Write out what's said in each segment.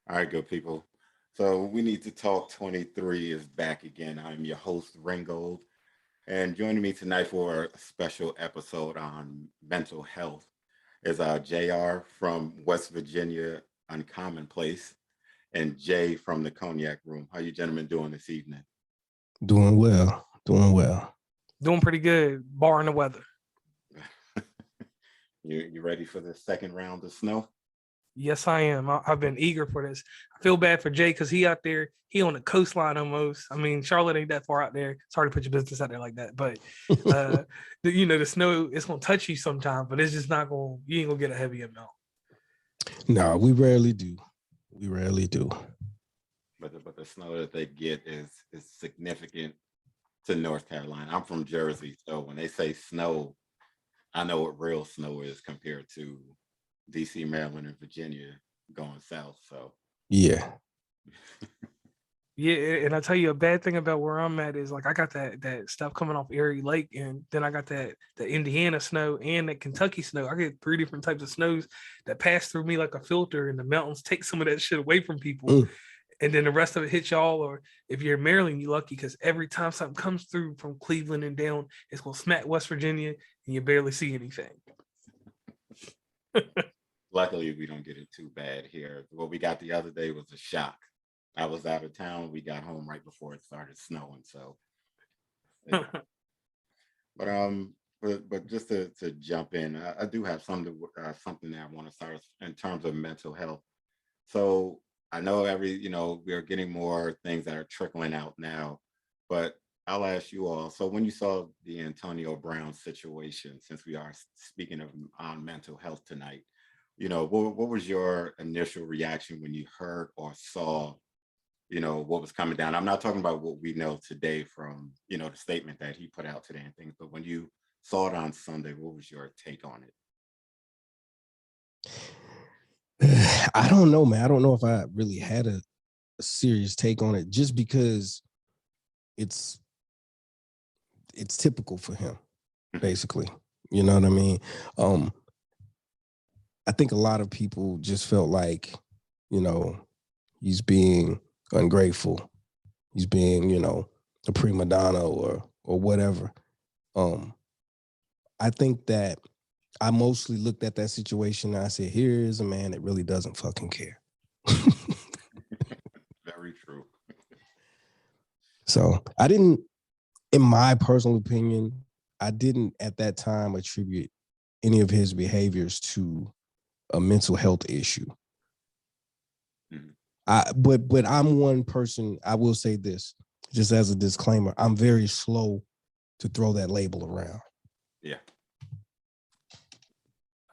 All right, good people. So we need to talk 23 is back again. I'm your host, Ringold, and joining me tonight for a special episode on mental health is JR from West Virginia Uncommonplace and Jay from the Cognac Room. How you gentlemen doing this evening? Doing well, doing well. Doing pretty good, barring the weather. You ready for the second round of snow? Yes, I am. I've been eager for this. I feel bad for Jay because he out there, he on the coastline almost. I mean, Charlotte ain't that far out there. Sorry to put your business out there like that, but the snow it's gonna touch you sometime, but it's just not gonna. You ain't gonna get a heavy amount. No, we rarely do. We rarely do. But the snow that they get is significant to North Carolina. I'm from Jersey, so when they say snow, I know what real snow is compared to DC, Maryland, and Virginia going south. So Yeah. Yeah, and I tell you a bad thing about where I'm at is like I got that stuff coming off Erie Lake, and then I got the Indiana snow and the Kentucky snow. I get three different types of snows that pass through me like a filter, and the mountains take some of that shit away from people. And then the rest of it hits y'all, or if you're in Maryland, you're lucky because every time something comes through from Cleveland and down, it's gonna smack West Virginia, and you barely see anything. luckily, we don't get it too bad here. What we got the other day was a shock. I was out of town. We got home right before it started snowing. So, yeah. but but just to jump in, I do have something that I want to start in terms of mental health. So I know we are getting more things that are trickling out now, but I'll ask you all. So when you saw the Antonio Brown situation, since we are speaking of on mental health tonight, what was your initial reaction when you heard or saw, what was coming down? I'm not talking about what we know today from, the statement that he put out today and things, but when you saw it on Sunday, what was your take on it? I don't know, man. I don't know if I really had a serious take on it just because it's typical for him, basically. You know what I mean? I think a lot of people just felt like, he's being ungrateful. He's being, a prima donna or whatever. I think that I mostly looked at that situation and I said, here is a man that really doesn't fucking care. Very true. So I didn't, in my personal opinion, I didn't at that time attribute any of his behaviors to a mental health issue. But I'm one person, I will say this, just as a disclaimer, I'm very slow to throw that label around. Yeah.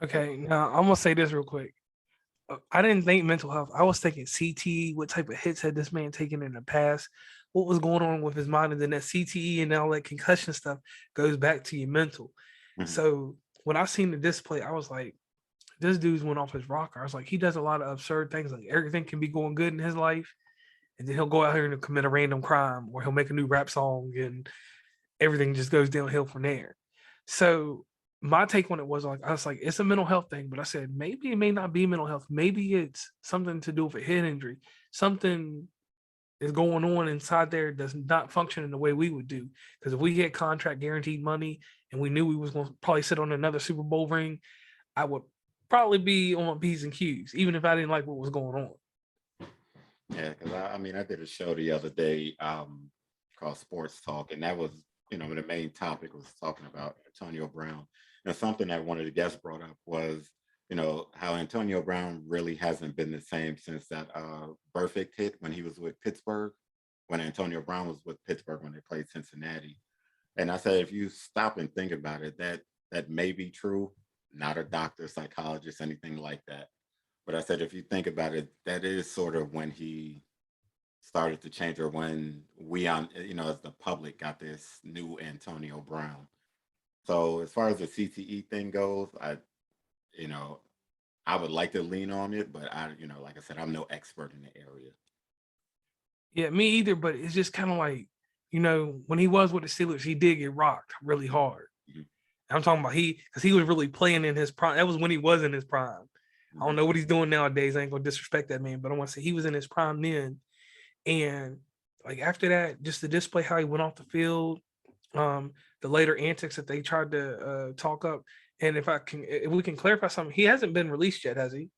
Okay, now I'm gonna say this real quick. I didn't think mental health. I was thinking CTE. What type of hits had this man taken in the past? What was going on with his mind? And then that CTE and all that concussion stuff goes back to your mental. So when I seen the display, I was like, this dude's went off his rocker. I was like, he does a lot of absurd things. Like everything can be going good in his life, and then he'll go out here and commit a random crime, or he'll make a new rap song, and everything just goes downhill from there. So my take on it was like, I was like, it's a mental health thing, but I said maybe it may not be mental health. Maybe it's something to do with a head injury. Something is going on inside there does not function in the way we would do. Because if we had contract guaranteed money and we knew we was going to probably sit on another Super Bowl ring, I would probably be on P's and Q's, even if I didn't like what was going on. Yeah, because I did a show the other day called Sports Talk, and that was, the main topic was talking about Antonio Brown. And something that one of the guests brought up was, how Antonio Brown really hasn't been the same since that perfect hit when he was with Pittsburgh, when Antonio Brown was with Pittsburgh when they played Cincinnati. And I said, if you stop and think about it, that may be true. Not a doctor, psychologist, anything like that. But I said, if you think about it, that is sort of when he started to change, or when we as the public got this new Antonio Brown. So as far as the CTE thing goes, I would like to lean on it, but like I said, I'm no expert in the area. Yeah, me either, but it's just kind of like, when he was with the Steelers, he did get rocked really hard. I'm talking about because he was really playing in his prime. That was when he was in his prime. I don't know what he's doing nowadays. I ain't gonna disrespect that man, but I want to say he was in his prime then. And like after that, just to display how he went off the field, the later antics that they tried to talk up. And if we can clarify something, he hasn't been released yet, has he?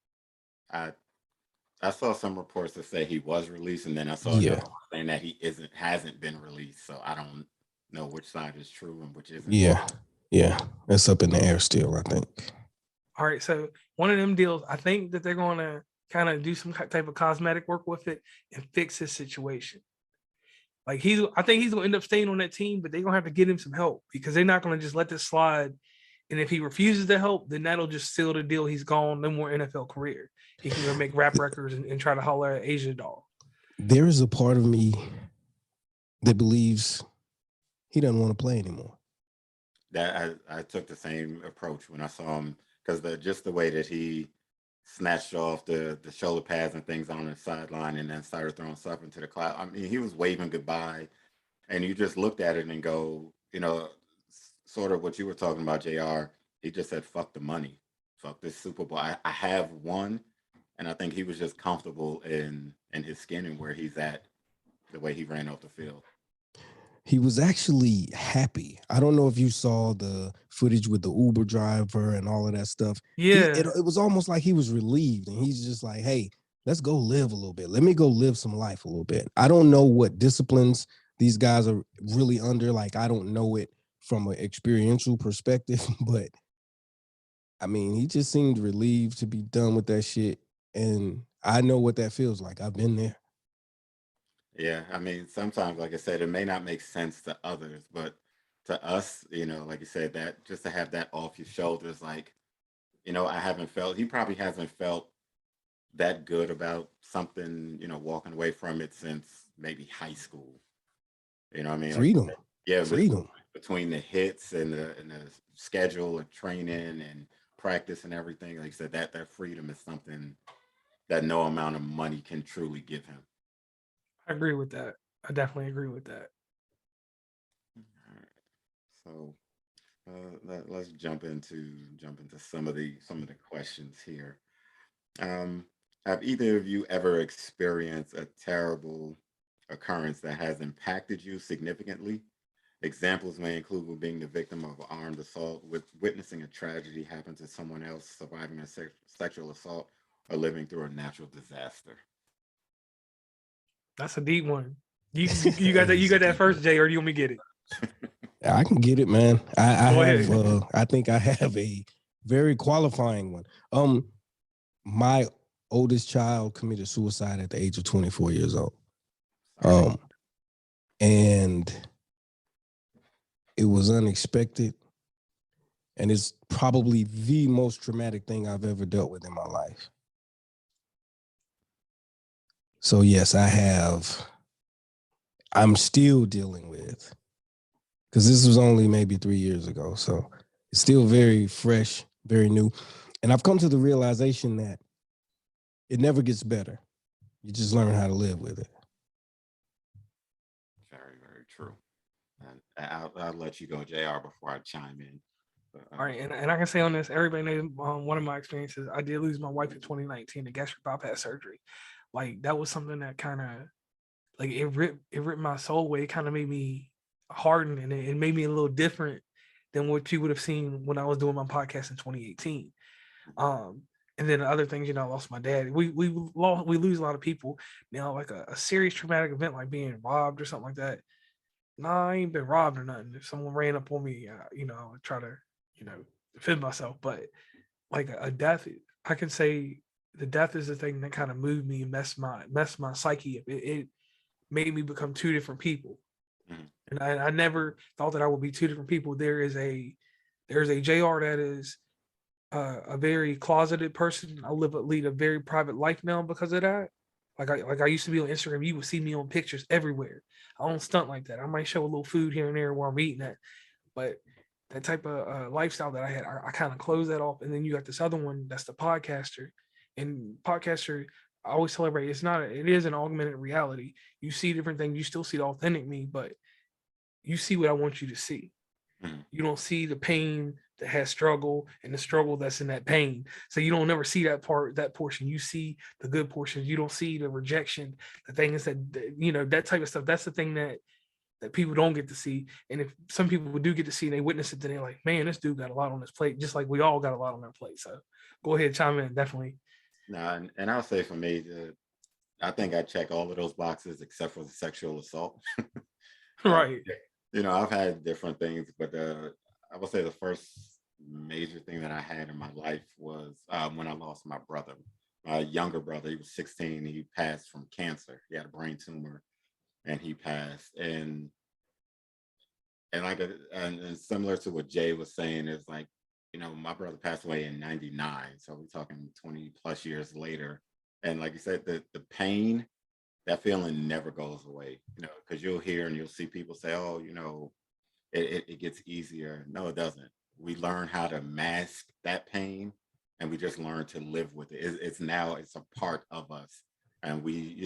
I saw some reports that say he was released, and then I saw Yeah. another one saying that he hasn't been released. So I don't know which side is true and which isn't. Yeah, that's up in the air still, I think. All right, so one of them deals, I think that they're going to kind of do some type of cosmetic work with it and fix his situation. Like I think he's gonna end up staying on that team, but they're gonna have to get him some help because they're not gonna just let this slide. And if he refuses to help, then that'll just seal the deal. He's gone, no more NFL career. He can go make rap records and try to holler at Asia Doll. There is a part of me that believes he doesn't want to play anymore. That I took the same approach when I saw him, because just the way that he snatched off the shoulder pads and things on the sideline and then started throwing stuff into the cloud. I mean, he was waving goodbye, and you just looked at it and go, sort of what you were talking about, JR. He just said, fuck the money, fuck this Super Bowl. I have won, and I think he was just comfortable in his skin and where he's at, the way he ran off the field. He was actually happy. I don't know if you saw the footage with the Uber driver and all of that stuff. Yeah. It was almost like he was relieved, and he's just like, hey, let's go live a little bit. Let me go live some life a little bit. I don't know what disciplines these guys are really under. Like, I don't know it from an experiential perspective, but I mean, he just seemed relieved to be done with that shit. And I know what that feels like. I've been there. Yeah, I mean, sometimes, like I said, it may not make sense to others, but to us, like you said, that just to have that off your shoulders, like, he probably hasn't felt that good about something, walking away from it since maybe high school. You know what I mean? Freedom. Like, yeah, freedom. Between the hits and the schedule and training and practice and everything, like you said, that freedom is something that no amount of money can truly give him. I agree with that. I definitely agree with that. All right. So let's jump into some of the questions here. Have either of you ever experienced a terrible occurrence that has impacted you significantly? Examples may include being the victim of armed assault, witnessing a tragedy happen to someone else, surviving a sexual assault, or living through a natural disaster. That's a deep one. You got that? You got that first, Jay, or do you want me to get it? I can get it, man. I think I have a very qualifying one. My oldest child committed suicide at the age of 24 years old. And it was unexpected. And it's probably the most traumatic thing I've ever dealt with in my life. So yes, I'm still dealing with, because this was only maybe 3 years ago. So it's still very fresh, very new. And I've come to the realization that it never gets better. You just learn how to live with it. Very, very true. And I'll let you go, JR, before I chime in. But, all right, and I can say on this, everybody knows one of my experiences. I did lose my wife in 2019 to gastric bypass surgery. Like that was something that kind of like it ripped my soul away. It kind of made me harden, and it made me a little different than what you would have seen when I was doing my podcast in 2018. And then the other things, I lost my dad. We lose a lot of people. Now, like a serious traumatic event like being robbed or something like that. Nah, I ain't been robbed or nothing. If someone ran up on me, I would try to, defend myself. But like a death, I can say the death is the thing that kind of moved me and messed my psyche up. It made me become two different people. Mm-hmm. And I never thought that I would be two different people. There's a JR that is a very closeted person. I lead a very private life now because of that. Like I used to be on Instagram. You would see me on pictures everywhere. I don't stunt like that. I might show a little food here and there where I'm eating at, but that type of lifestyle that I had, I kind of closed that off. And then you got this other one that's the podcaster. And podcaster, I always tell everybody, it is an augmented reality. You see different things. You still see the authentic me, but you see what I want you to see. Mm-hmm. You don't see the pain that has struggle and the struggle that's in that pain. So you don't never see that portion. You see the good portions. You don't see the rejection, the things that, that type of stuff. That's the thing that people don't get to see. And if some people do get to see and they witness it, then they're like, man, this dude got a lot on his plate, just like we all got a lot on our plate. So go ahead, chime in, definitely. No, and I'll say for me, I think I check all of those boxes except for the sexual assault. Right. I've had different things, but I would say the first major thing that I had in my life was when I lost my brother, my younger brother. He was 16. He passed from cancer. He had a brain tumor, and he passed. And similar to what Jay was saying, is like, my brother passed away in '99, so we're talking 20 plus years later. And like you said, the pain, that feeling never goes away, because you'll hear and you'll see people say, oh, it gets easier. No, it doesn't. We learn how to mask that pain, and we just learn to live with it. It's a part of us, and we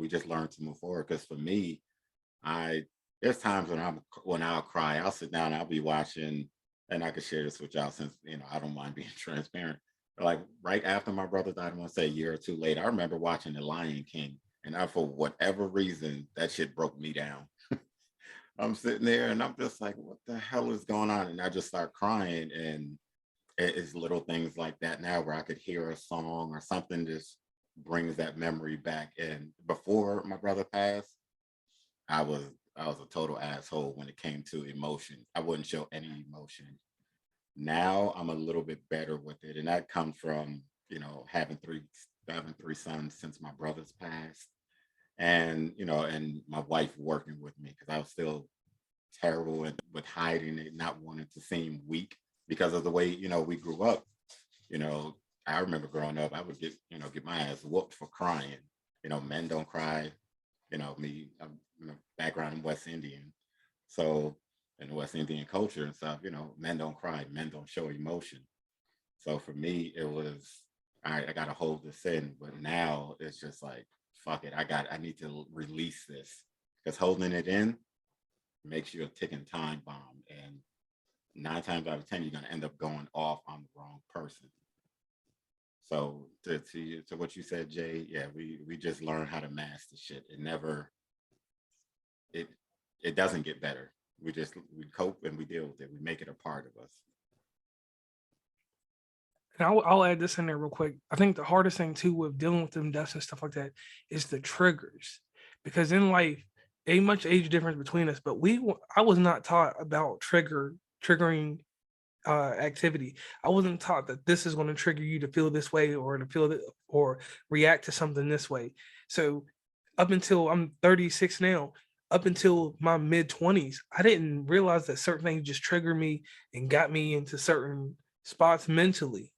just learn to move forward. Because for me, there's times when I'll cry. I'll sit down, I'll be watching, and I can share this with y'all since I don't mind being transparent. Like right after my brother died, I want to say a year or two later, I remember watching The Lion King, and for whatever reason, that shit broke me down. I'm sitting there and I'm just like, what the hell is going on? And I just start crying. And it's little things like that now where I could hear a song or something just brings that memory back. And before my brother passed, I was a total asshole when it came to emotion. I wouldn't show any emotion. Now I'm a little bit better with it. And that comes from, having three sons since my brother's passed. And and my wife working with me, because I was still terrible with hiding it, not wanting to seem weak because of the way we grew up. I remember growing up, I would get my ass whooped for crying. Men don't cry. Me, I'm background in West Indian, so in the West Indian culture and stuff, men don't cry, men don't show emotion. So for me, it was, all right, I got to hold this in. But now it's just like, fuck it, I need to release this, because holding it in makes you a ticking time bomb, and 9 times out of 10 you're going to end up going off on the wrong person. So to what you said, Jay, yeah, we just learn how to mask the shit. It doesn't get better. We cope and we deal with it. We make it a part of us. And I'll add this in there real quick. I think the hardest thing too with dealing with them deaths and stuff like that is the triggers, because in life, ain't much age difference between us, but I was not taught about triggering activity. I wasn't taught that this is going to trigger you to feel this way, or to feel or react to something this way. So up until I'm 36 now, up until my mid 20s, I didn't realize that certain things just trigger me and got me into certain spots mentally.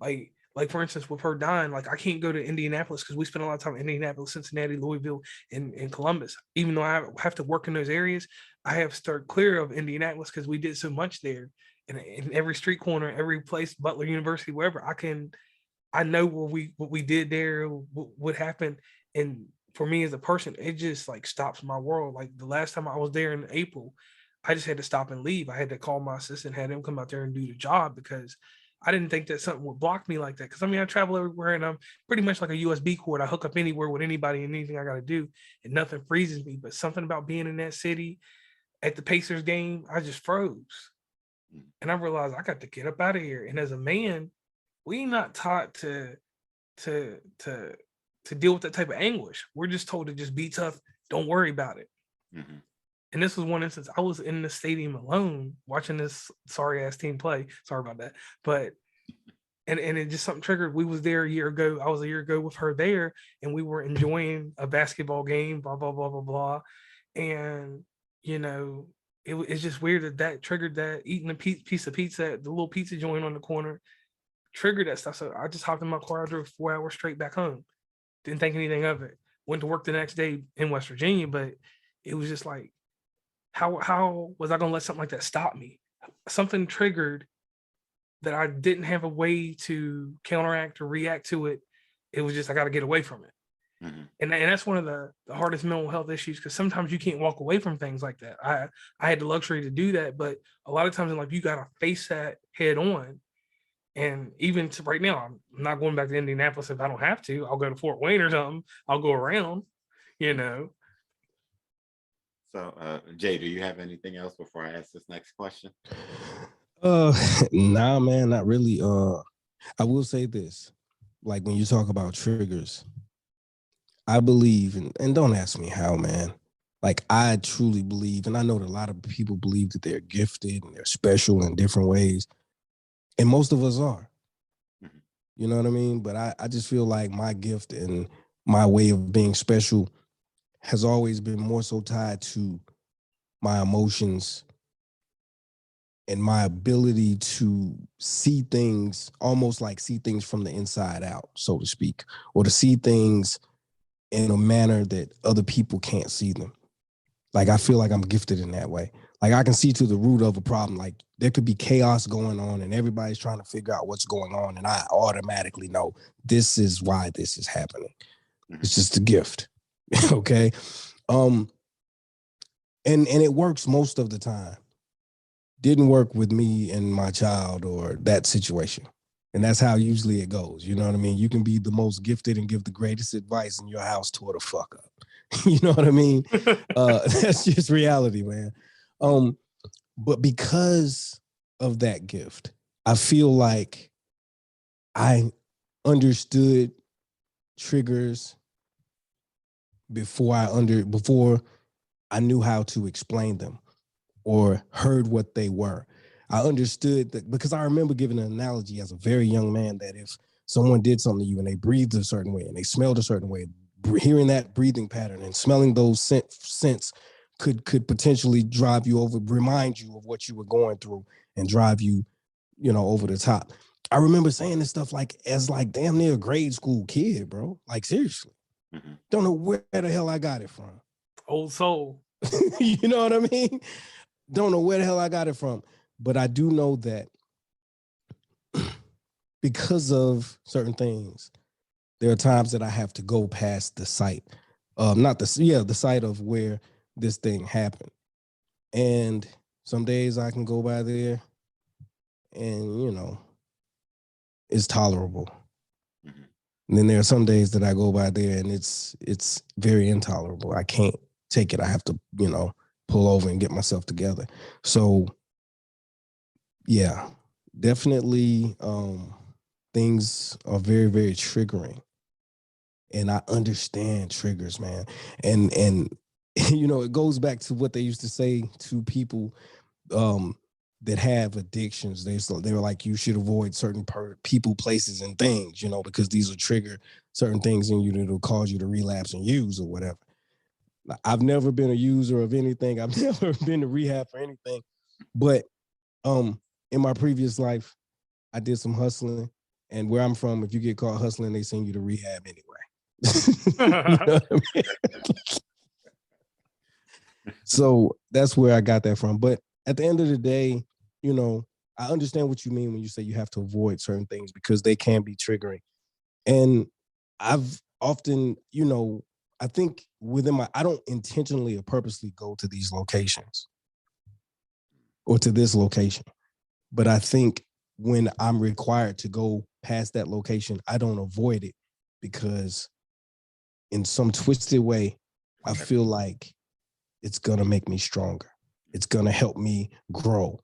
Like for instance, with her dying, like I can't go to Indianapolis because we spend a lot of time in Indianapolis, Cincinnati, Louisville, and Columbus. Even though I have to work in those areas, I have to start clear of Indianapolis because we did so much there. And in every street corner, every place, Butler University, wherever I know what we did there, what happened. And for me as a person, it just like stops my world. Like the last time I was there in April, I just had to stop and leave. I had to call my assistant, had him come out there and do the job, because I didn't think that something would block me like that. Because I mean, I travel everywhere and I'm pretty much like a USB cord. I hook up anywhere with anybody and anything I got to do, and nothing freezes me. But something about being in that city at the Pacers game, I just froze. And I realized I got to get up out of here. And as a man, we not taught to deal with that type of anguish. We're just told to just be tough. Don't worry about it. Mm-hmm. And this was one instance. I was in the stadium alone watching this sorry ass team play. Sorry about that. But and it just something triggered. We was there a year ago. I was a year ago with her there, and we were enjoying a basketball game, blah, blah, blah, blah, blah. And it's just weird that triggered that. Eating a piece of pizza, the little pizza joint on the corner, triggered that stuff. So I just hopped in my car. I drove 4 hours straight back home. Didn't think anything of it. Went to work the next day in West Virginia, but it was just like, how was I gonna let something like that stop me? Something triggered that I didn't have a way to counteract or react to it. It was just, I got to get away from it. And that's one of the hardest mental health issues, because sometimes you can't walk away from things like that. I had the luxury to do that, but a lot of times in life you gotta face that head on. And even to right now, I'm not going back to Indianapolis if I don't have to. I'll go to Fort Wayne or something. I'll go around, you know. So, Jay, do you have anything else before I ask this next question? Uh, nah, man, not really. I will say this, like when you talk about triggers, I believe, and don't ask me how, man. Like I truly believe, and I know that a lot of people believe that they're gifted and they're special in different ways, and most of us are. Mhm. You know what I mean? But I just feel like my gift and my way of being special has always been more so tied to my emotions and my ability to see things, almost like see things from the inside out, so to speak, or to see things in a manner that other people can't see them. Like I feel like I'm gifted in that way. Like I can see to the root of a problem. Like there could be chaos going on and everybody's trying to figure out what's going on. And I automatically know this is why this is happening. It's just a gift. Okay. And it works most of the time. Didn't work with me and my child or that situation. And that's how usually it goes. You know what I mean? You can be the most gifted and give the greatest advice and your house tore the fuck up. You know what I mean? That's just reality, man. But because of that gift, I feel like I understood triggers before I knew how to explain them or heard what they were. I understood that because I remember giving an analogy as a very young man that if someone did something to you and they breathed a certain way and they smelled a certain way, hearing that breathing pattern and smelling those scents could potentially drive you over, remind you of what you were going through and drive you, over the top. I remember saying this stuff like as like damn near a grade school kid, bro. Like seriously. Don't know where the hell I got it from. Old soul. You know what I mean? Don't know where the hell I got it from. But I do know that because of certain things, there are times that I have to go past the site. The site of where this thing happened. And some days I can go by there and, it's tolerable. And then there are some days that I go by there and it's very intolerable. I can't take it. I have to, pull over and get myself together. So yeah, definitely things are very, very triggering. And I understand triggers, man. And it goes back to what they used to say to people that have addictions. They were like, you should avoid certain people, places, and things, because these will trigger certain things in you that'll cause you to relapse and use or whatever. I've never been a user of anything. I've never been to rehab for anything. But in my previous life, I did some hustling. And where I'm from, if you get caught hustling, they send you to rehab anyway. You know what I mean? So that's where I got that from. But at the end of the day, I understand what you mean when you say you have to avoid certain things because they can be triggering. And I've often, I think I don't intentionally or purposely go to these locations or to this location. But I think when I'm required to go past that location, I don't avoid it because in some twisted way, I feel like it's going to make me stronger. It's going to help me grow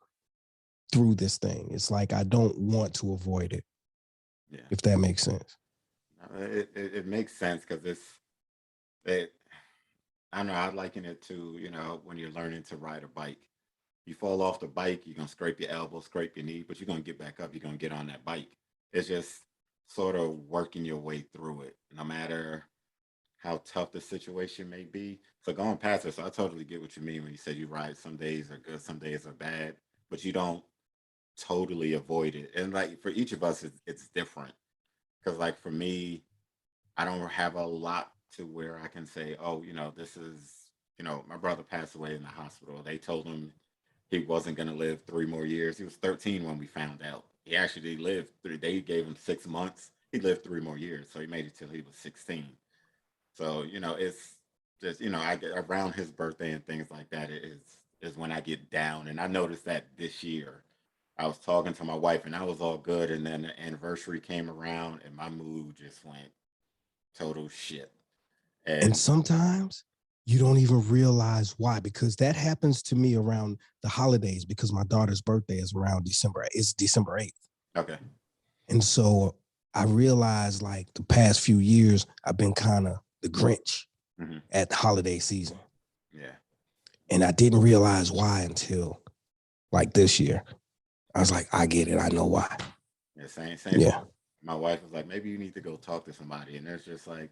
through this thing. It's like I don't want to avoid it, if that makes sense. It makes sense because I don't know, I liken it to, when you're learning to ride a bike. You fall off the bike, you're going to scrape your elbow, scrape your knee, but you're going to get back up, you're going to get on that bike. It's just sort of working your way through it, no matter how tough the situation may be. So going past it, so I totally get what you mean when you said you ride, some days are good, some days are bad, but you don't totally avoid it. And like for each of us, it's different. Because like for me, I don't have a lot to where I can say, oh, this is, my brother passed away in the hospital. They told him he wasn't going to live 3 more years. He was 13 when we found out. He actually lived 3. They gave him 6 months. He lived 3 more years. So he made it till he was 16. So, it's just, I get around his birthday and things like that is when I get down. And I noticed that this year. I was talking to my wife and I was all good. And then the anniversary came around and my mood just went total shit. And And sometimes you don't even realize why, because that happens to me around the holidays because my daughter's birthday is around December. It's December 8th. okay. And so I realized like the past few years, I've been kind of the Grinch at the holiday season. Yeah. And I didn't realize why until like this year. I was like, I get it. I know why. Yeah, same. Yeah. My wife was like, maybe you need to go talk to somebody. And it's just like,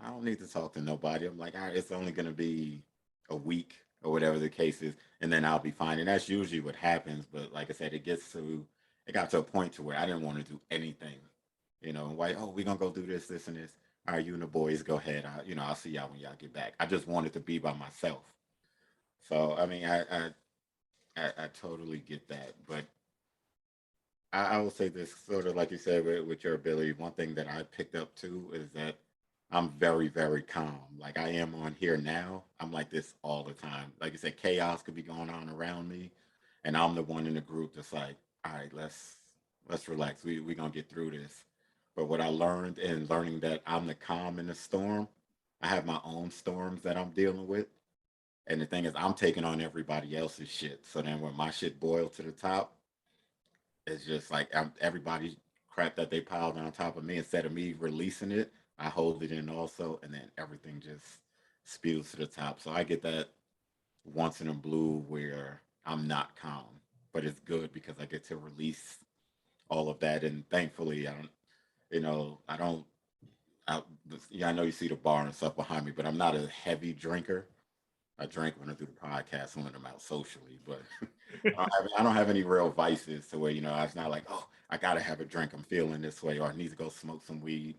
I don't need to talk to nobody. I'm like, all right, it's only going to be a week or whatever the case is. And then I'll be fine. And that's usually what happens. But like I said, it got to a point to where I didn't want to do anything, like, oh, we're going to go do this, this, and this. All right, you and the boys go ahead. I'll see y'all when y'all get back. I just wanted to be by myself. So, I mean, I totally get that. But I will say this, sort of like you said with your ability. One thing that I picked up too is that I'm very, very calm. Like I am on here now. I'm like this all the time. Like you said, chaos could be going on around me, and I'm the one in the group that's like, all right, let's relax. We gonna get through this. But what I learned in learning that I'm the calm in the storm, I have my own storms that I'm dealing with. And the thing is, I'm taking on everybody else's shit. So then when my shit boils to the top, it's just like everybody's crap that they piled on top of me. Instead of me releasing it, I hold it in also, and then everything just spews to the top. So I get that once in a blue where I'm not calm, but it's good because I get to release all of that. And thankfully, I don't. I, yeah, I know you see the bar and stuff behind me, but I'm not a heavy drinker. I drink when I do the podcast when I'm out socially, but I don't have any real vices to where it's not like, oh, I gotta have a drink. I'm feeling this way, or I need to go smoke some weed.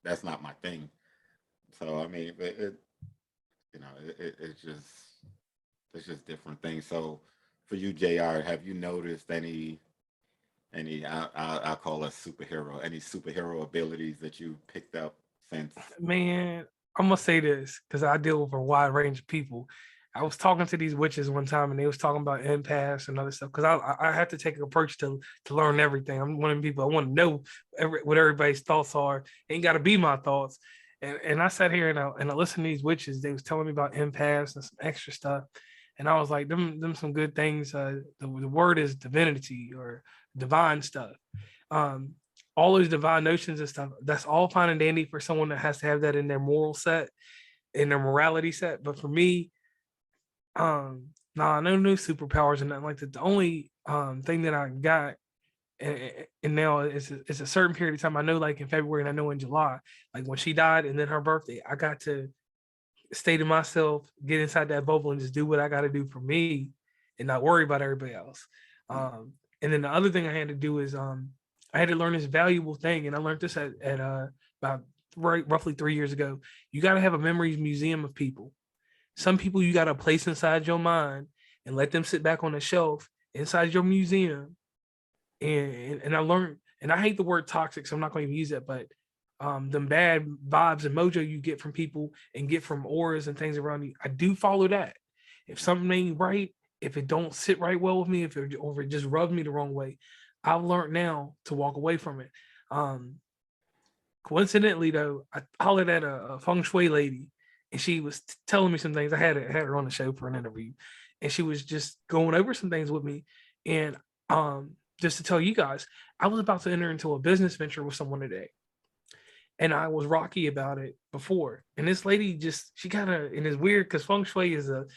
That's not my thing. So I mean, it's just different things. So for you, Jr., have you noticed any I'll call us superhero, any superhero abilities that you picked up since? Man, I'm gonna say this because I deal with a wide range of people. I was talking to these witches one time, and they was talking about empaths and other stuff. Because I have to take an approach to learn everything. I'm one of the people I want to know what everybody's thoughts are. Ain't got to be my thoughts. And I sat here and I listened to these witches. They was telling me about empaths and some extra stuff, and I was like, them some good things. The word is divinity or divine stuff. Um, all those divine notions and stuff, that's all fine and dandy for someone that has to have that in their moral set, in their morality set. But for me, nah, no superpowers and nothing like that. The only thing that I got and now it's a certain period of time. I know like in February and I know in July, like when she died and then her birthday, I got to stay to myself, get inside that bubble and just do what I got to do for me and not worry about everybody else. And then the other thing I had to do is I had to learn this valuable thing, and I learned this at about roughly 3 years ago. You got to have a memories museum of people. Some people you got to place inside your mind and let them sit back on the shelf inside your museum. And I learned, and I hate the word toxic, so I'm not going to use that, but them bad vibes and mojo you get from people and get from auras and things around you, I do follow that. If something ain't right, if it don't sit right well with me, or if it just rubs me the wrong way, I've learned now to walk away from it. Coincidentally, though, I hollered at a feng shui lady, and she was telling me some things. I had her on the show for an interview, and she was just going over some things with me. And just to tell you guys, I was about to enter into a business venture with someone today, and I was rocky about it before. And this lady she kind of, and it's weird because feng shui is a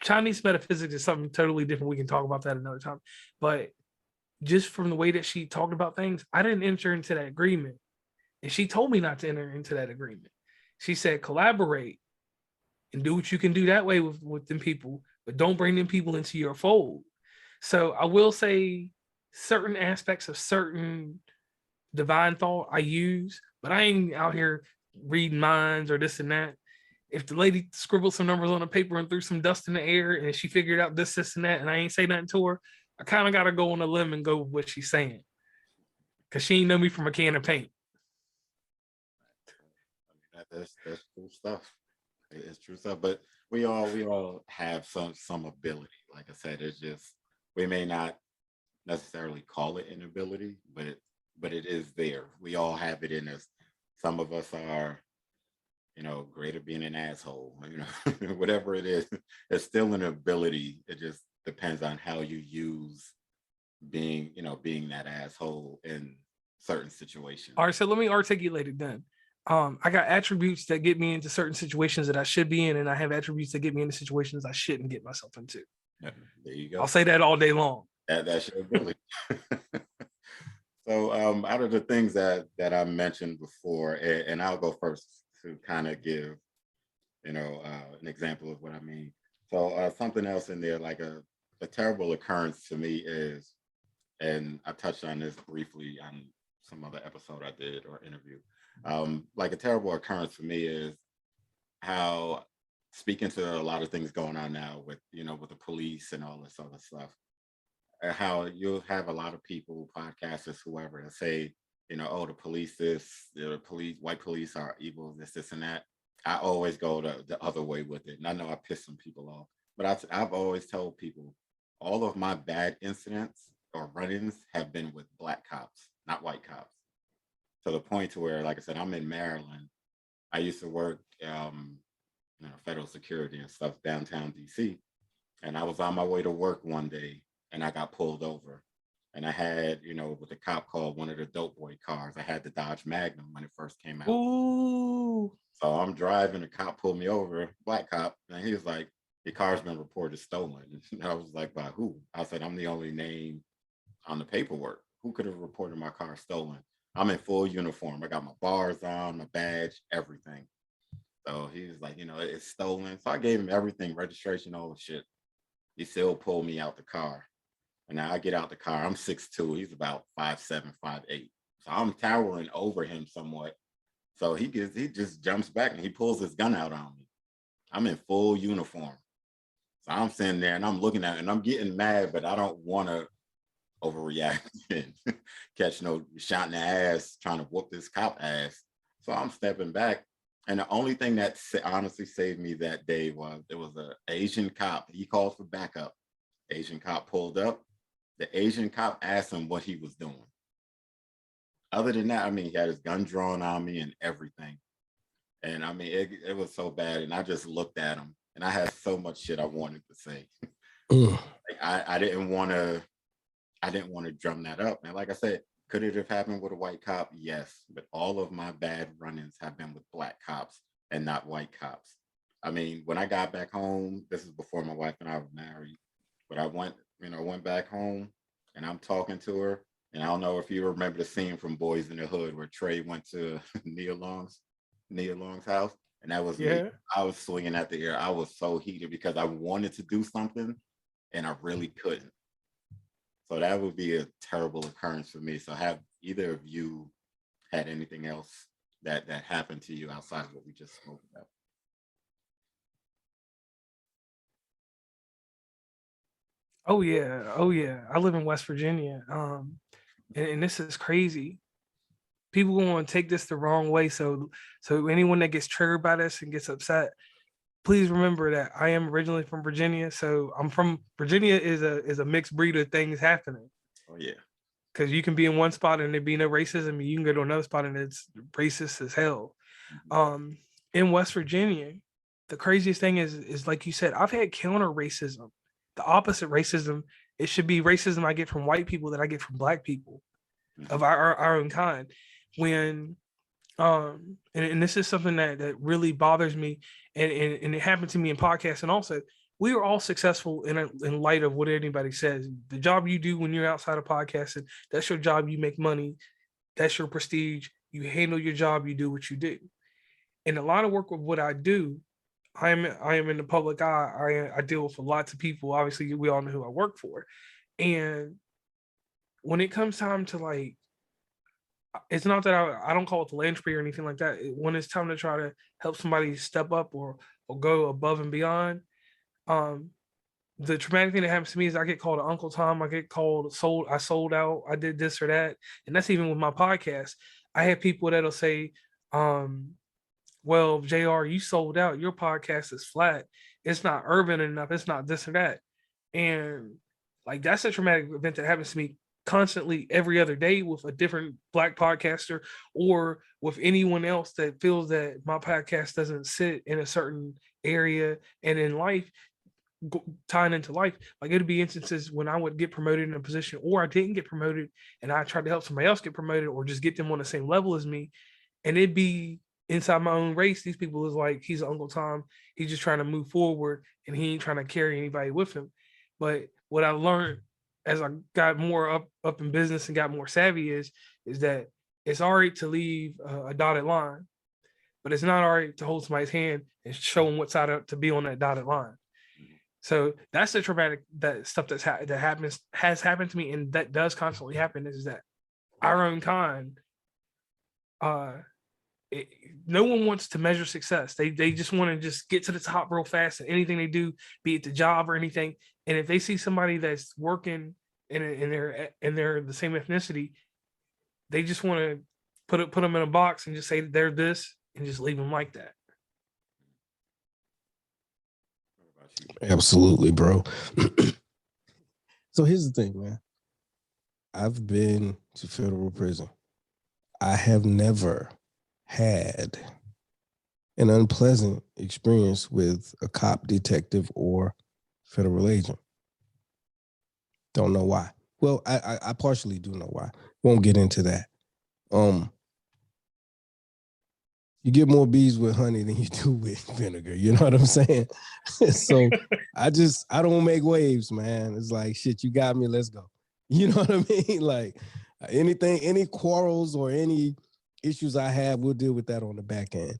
Chinese metaphysics is something totally different. We can talk about that another time. But just from the way that she talked about things, I didn't enter into that agreement. And she told me not to enter into that agreement. She said, collaborate and do what you can do that way with them people, but don't bring them people into your fold. So I will say certain aspects of certain divine thought I use, but I ain't out here reading minds or this and that. If the lady scribbled some numbers on a paper and threw some dust in the air and she figured out this, and that, and I ain't say nothing to her, I kind of got to go on a limb and go with what she's saying. Because she ain't know me from a can of paint. That's true stuff. It's true stuff. But we all have some ability. Like I said, it's just we may not necessarily call it an ability, but it is there. We all have it in us. Some of us are, great at being an asshole. Whatever it is, it's still an ability. It just depends on how you use being that asshole in certain situations. All right, so let me articulate it then. I got attributes that get me into certain situations that I should be in, and I have attributes that get me into situations I shouldn't get myself into. Yeah, there you go. I'll say that all day long. That's your ability. So out of the things that I mentioned before, and I'll go first to kind of give an example of what I mean. So something else in there, like a terrible occurrence to me is, and I touched on this briefly on some other episode I did or interview. Like a terrible occurrence for me is how, speaking to a lot of things going on now with with the police and all this other stuff, how you'll have a lot of people, podcasters, whoever, that say, oh, the police, white police are evil, this and that. I always go the other way with it. And I know I piss some people off, but I've always told people all of my bad incidents or run-ins have been with Black cops, not white cops. To the point to where, like I said, I'm in Maryland. I used to work, federal security and stuff downtown DC. And I was on my way to work one day and I got pulled over. And I had, what the cop called one of the dope boy cars. I had the Dodge Magnum when it first came out. Ooh. So I'm driving, the cop pulled me over, Black cop, and he was like, your car's been reported stolen. And I was like, by who? I said, I'm the only name on the paperwork. Who could have reported my car stolen? I'm in full uniform. I got my bars on, my badge, everything. So he was like, it's stolen. So I gave him everything, registration, all the shit. He still pulled me out the car. And now I get out the car. I'm 6'2". He's about 5'7", 5'8". So I'm towering over him somewhat. So he just jumps back and he pulls his gun out on me. I'm in full uniform. So I'm sitting there and I'm looking at it and I'm getting mad, but I don't want to overreact and catch no shot in the ass trying to whoop this cop ass. So I'm stepping back. And the only thing that honestly saved me that day was there was an Asian cop. He called for backup. Asian cop pulled up. The Asian cop asked him what he was doing. Other than that, he had his gun drawn on me and everything. And it was so bad. And I just looked at him and I had so much shit I wanted to say. I didn't want to drum that up. And like I said, could it have happened with a white cop? Yes. But all of my bad run-ins have been with Black cops and not white cops. When I got back home, this is before my wife and I were married, but I went back home and I'm talking to her. And I don't know if you remember the scene from Boys in the Hood where Trey went to Nia Long's house. And that was me. I was swinging at the air. I was so heated because I wanted to do something and I really couldn't. So that would be a terrible occurrence for me. So have either of you had anything else that happened to you outside of what we just spoke about? Oh yeah. I live in West Virginia. And this is crazy. People want to take this the wrong way. So anyone that gets triggered by this and gets upset, please remember that I am originally from Virginia. So I'm from Virginia is a mixed breed of things happening. Oh yeah. Because you can be in one spot and there be no racism, you can go to another spot and it's racist as hell. In West Virginia, the craziest thing is like you said, I've had counter racism. The opposite racism, it should be racism I get from white people that I get from Black people of our own kind. When and this is something that really bothers me, and it happened to me in podcasts, and also we are all successful in light of what anybody says. The job you do when you're outside of podcasting, that's your job. You make money, that's your prestige. You handle your job. You do what you do. And a lot of work with what I do, I am in the public eye. I deal with lots of people. Obviously, we all know who I work for, and when it comes time to it's not that I don't call it the land spree or anything like that. When it's time to try to help somebody step up or go above and beyond, the traumatic thing that happens to me is I get called Uncle Tom. I get called I sold out. I did this or that, and that's even with my podcast. I have people that'll say, well, JR, you sold out. Your podcast is flat. It's not urban enough. It's not this or that. And like that's a traumatic event that happens to me constantly every other day with a different Black podcaster or with anyone else that feels that my podcast doesn't sit in a certain area and in life tying into life. Like it'd be instances when I would get promoted in a position or I didn't get promoted and I tried to help somebody else get promoted or just get them on the same level as me, and it'd be inside my own race. These people is like, he's Uncle Tom, he's just trying to move forward and he ain't trying to carry anybody with him. But what I learned as I got more up in business and got more savvy is that it's all right to leave a dotted line, but it's not all right to hold somebody's hand and show them what side to be on that dotted line. So that's the traumatic that stuff that has happened to me, and that does constantly happen. Is that our own kind? No one wants to measure success. They just want to just get to the top real fast, and anything they do, be it the job or anything. And if they see somebody that's working and they're the same ethnicity, they just want to put them in a box and just say they're this and just leave them like that. Absolutely, bro. So here's the thing, man. I've been to federal prison. I have never had an unpleasant experience with a cop, detective, or federal agent. Don't know why. Well, I partially do know why. Won't get into that. You get more bees with honey than you do with vinegar. You know what I'm saying? So I don't make waves, man. It's like, shit, you got me, let's go. You know what I mean? Like anything, any quarrels or any issues I have, we'll deal with that on the back end.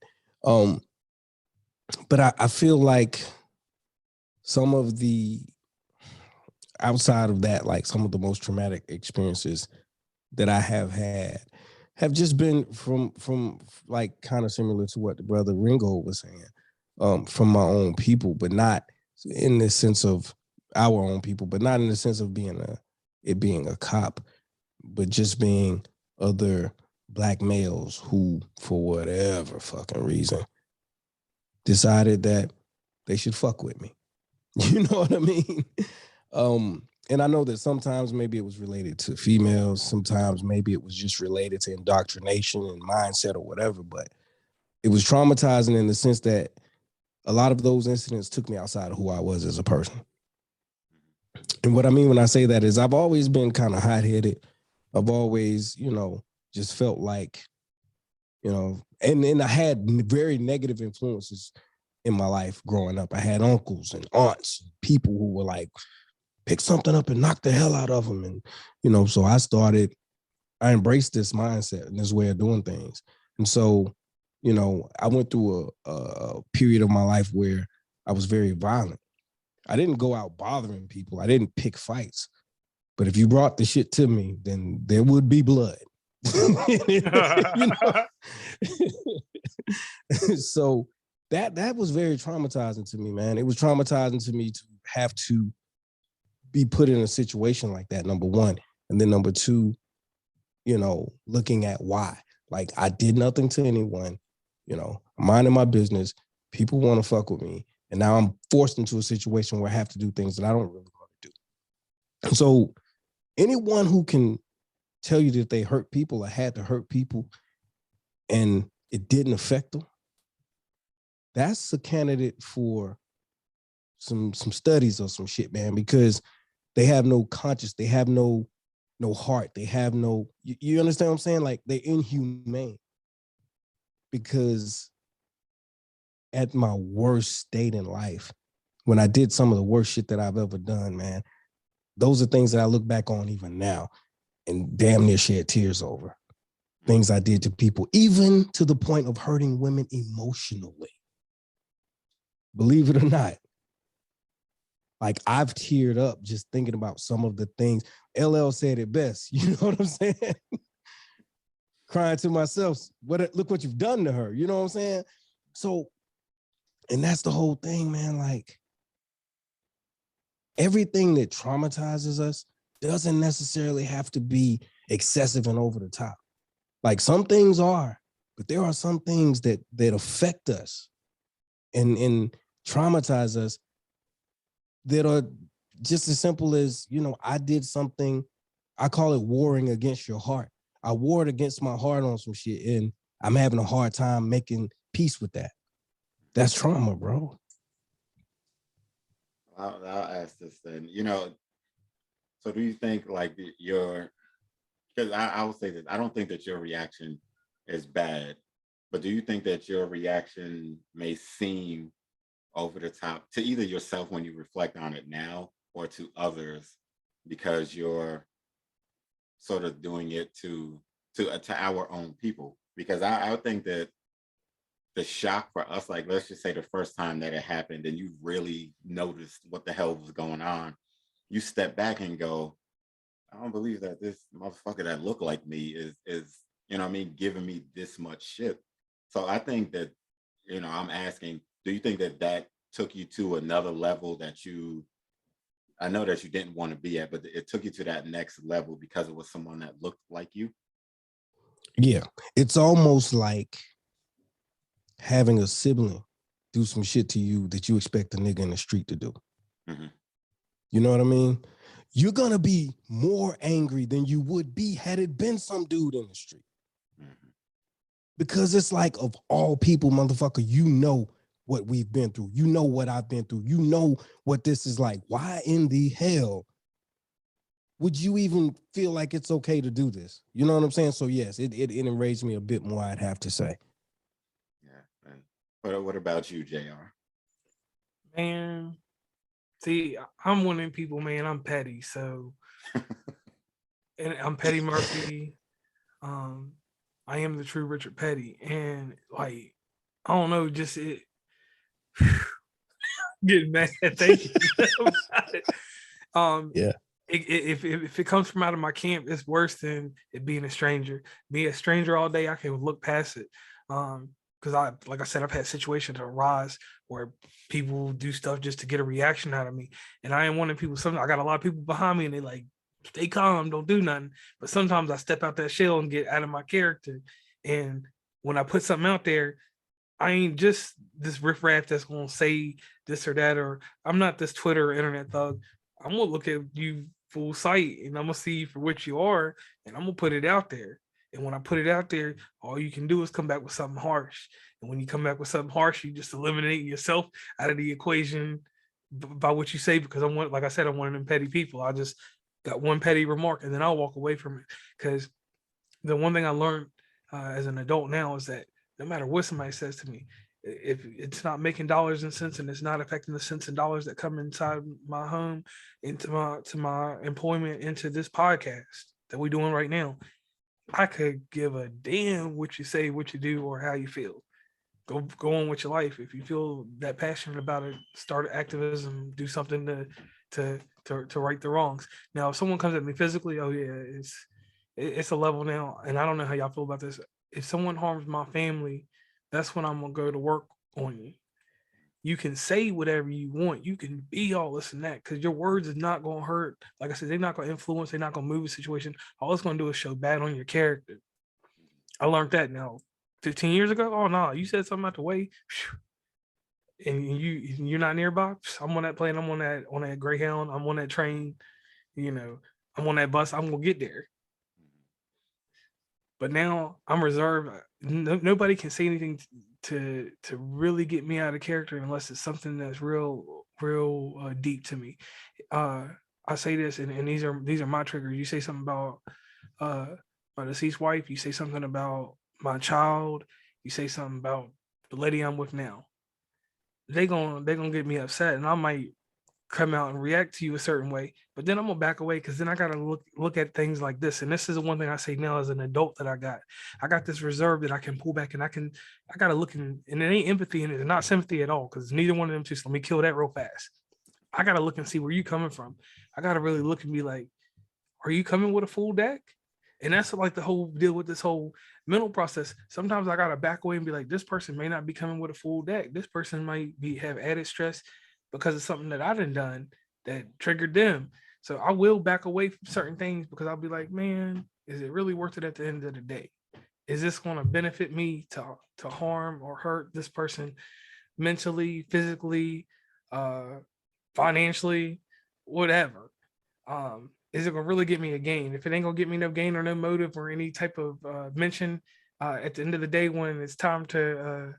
But I feel like some of the, outside of that, like some of the most traumatic experiences that I have had have just been from like kind of similar to what the brother Ringold was saying, from my own people, but not in the sense of our own people, but not in the sense of being a cop, but just being other Black males who, for whatever fucking reason, decided that they should fuck with me. You know what I mean? And I know that sometimes maybe it was related to females, sometimes maybe it was just related to indoctrination and mindset or whatever, but it was traumatizing in the sense that a lot of those incidents took me outside of who I was as a person. And what I mean when I say that is I've always been kind of hot-headed. I've always, just felt like, and I had very negative influences in my life growing up. I had uncles and aunts, people who were like, pick something up and knock the hell out of them. And, so I embraced this mindset and this way of doing things. And so, I went through a period of my life where I was very violent. I didn't go out bothering people. I didn't pick fights. But if you brought the shit to me, then there would be blood. So that was very traumatizing to me, man. It was traumatizing to me to have to be put in a situation like that, number one. And then number two, looking at why. Like, I did nothing to anyone, I'm minding my business. People want to fuck with me. And now I'm forced into a situation where I have to do things that I don't really want to do. So anyone who can tell you that they hurt people or had to hurt people and it didn't affect them, that's a candidate for some studies or some shit, man, because they have no conscience, they have no heart, they have no, you understand what I'm saying? Like, they're inhumane. Because at my worst state in life, when I did some of the worst shit that I've ever done, man, those are things that I look back on even now and damn near shed tears over. Things I did to people, even to the point of hurting women emotionally. Believe it or not. Like, I've teared up just thinking about some of the things. LL said it best. You know what I'm saying? Crying to myself, look what you've done to her. You know what I'm saying? So, and that's the whole thing, man. Like, everything that traumatizes us doesn't necessarily have to be excessive and over the top. Like, some things are, But there are some things that affect us and traumatize us that are just as simple as, I did something, I call it warring against your heart. I warred against my heart on some shit, and I'm having a hard time making peace with that. That's trauma, bro. I'll ask this then. So do you think like because I will say this, I don't think that your reaction is bad, but do you think that your reaction may seem over the top to either yourself when you reflect on it now, or to others because you're sort of doing it to our own people? Because I think that the shock for us, like let's just say the first time that it happened and you really noticed what the hell was going on, you step back and go, I don't believe that this motherfucker that looked like me is giving me this much shit. So I think that, I'm asking, do you think that took you to another level that I know that you didn't want to be at, but it took you to that next level because it was someone that looked like you? Yeah. It's almost like having a sibling do some shit to you that you expect a nigga in the street to do. Mm-hmm. You know what I mean? You're going to be more angry than you would be had it been some dude in the street. Mm-hmm. Because it's like, of all people, motherfucker, you know what we've been through. You know what I've been through. You know what this is like. Why in the hell would you even feel like it's okay to do this? You know what I'm saying? So yes, it enraged me a bit more, I'd have to say. Yeah. And what about you, JR? Man, see, I'm one of them people, man. I'm petty, so and I'm Petty Murphy. I am the true Richard Petty, and like I don't know, just it getting mad. Thank you. Yeah. If it comes from out of my camp, it's worse than it being a stranger. Being a stranger all day, I can look past it. Because like I said, I've had situations arise where people do stuff just to get a reaction out of me, and I ain't wanting people. I got a lot of people behind me, and they like, stay calm, don't do nothing. But sometimes I step out that shell and get out of my character, and when I put something out there, I ain't just this riffraff that's gonna say this or that, or I'm not this Twitter or internet thug. I'm gonna look at you full sight, and I'm gonna see you for what you are, and I'm gonna put it out there. And when I put it out there, all you can do is come back with something harsh. And when you come back with something harsh, you just eliminate yourself out of the equation by what you say. Because like I said, I'm one of them petty people. I just got one petty remark, and then I'll walk away from it. Because the one thing I learned as an adult now is that no matter what somebody says to me, if it's not making dollars and cents and it's not affecting the cents and dollars that come inside my home, into my employment, into this podcast that we're doing right now, I could give a damn what you say, what you do, or how you feel. Go on with your life. If you feel that passionate about it, start activism, do something to right the wrongs. Now, if someone comes at me physically, oh yeah, it's a level now, and I don't know how y'all feel about this. If someone harms my family, that's when I'm gonna go to work on you. You can say whatever you want. You can be all this and that, because your words is not gonna hurt. Like I said, they're not gonna influence. They're not gonna move a situation. All it's gonna do is show bad on your character. I learned that now. 15 years ago, oh no, you said something out the way, and you're not nearby. I'm on that plane. I'm on that Greyhound. I'm on that train. I'm on that bus. I'm gonna get there. But now I'm reserved. Nobody can say anything to really get me out of character unless it's something that's real deep to me. I say this, and these are my triggers. You say something about my deceased wife. You say something about my child. You say something about the lady I'm with now. They're gonna get me upset, and I might come out and react to you a certain way, but then I'm gonna back away, because then I gotta look at things like this. And this is the one thing I say now as an adult, that I got this reserve that I can pull back, and I gotta look and it ain't empathy and it's not sympathy at all, because neither one of them two. So let me kill that real fast. I gotta look and see where you coming from. I gotta really look and be like, are you coming with a full deck? And that's like the whole deal with this whole mental process. Sometimes I gotta back away and be like, this person may not be coming with a full deck. This person might have added stress because of something that I done that triggered them. So I will back away from certain things, because I'll be like, man, is it really worth it at the end of the day? is this going to benefit me to harm or hurt this person mentally, physically, financially, whatever? Is it gonna really get me a gain? If it ain't gonna get me no gain or no motive or any type of mention at the end of the day when it's time to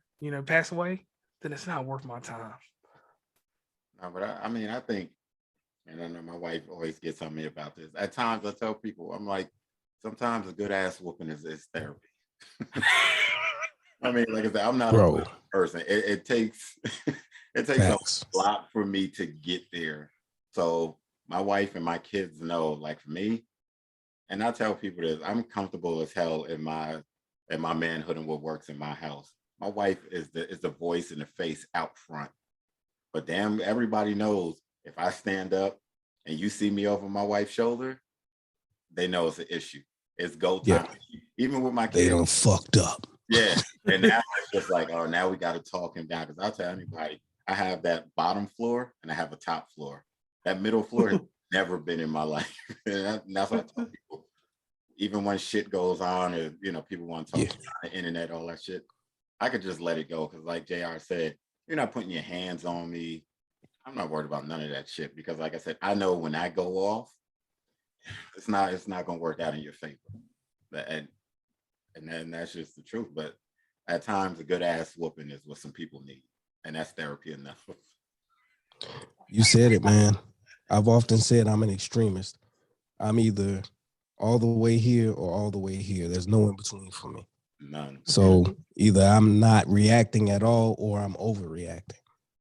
pass away, then it's not worth my time. No, but I mean, I think, and I know my wife always gets on me about this. At times, I tell people, I'm like, sometimes a good ass whooping is therapy. I mean, like I said, I'm not Bro. a person. It takes it takes Facts. a lot for me to get there. So my wife and my kids know, like for me, and I tell people this, I'm comfortable as hell in my manhood and what works in my house. My wife is the voice and the face out front. But damn, everybody knows if I stand up and you see me over my wife's shoulder, they know it's an issue. It's go time. Yeah. Even with my They kids. done fucked up. Yeah. And now it's just like, oh, now we got to talk him down. Because I'll tell anybody, I have that bottom floor and I have a top floor. That middle floor has never been in my life. And that's what I tell people. Even when shit goes on, or people want to talk on the internet, all that shit, I could just let it go. Because like JR said, you're not putting your hands on me. I'm not worried about none of that shit. Because like I said, I know when I go off, it's not gonna work out in your favor. And then that's just the truth. But at times a good ass whooping is what some people need. And that's therapy enough. You said it, man. I've often said I'm an extremist. I'm either all the way here or all the way here. There's no in between for me. None. So either I'm not reacting at all or I'm overreacting.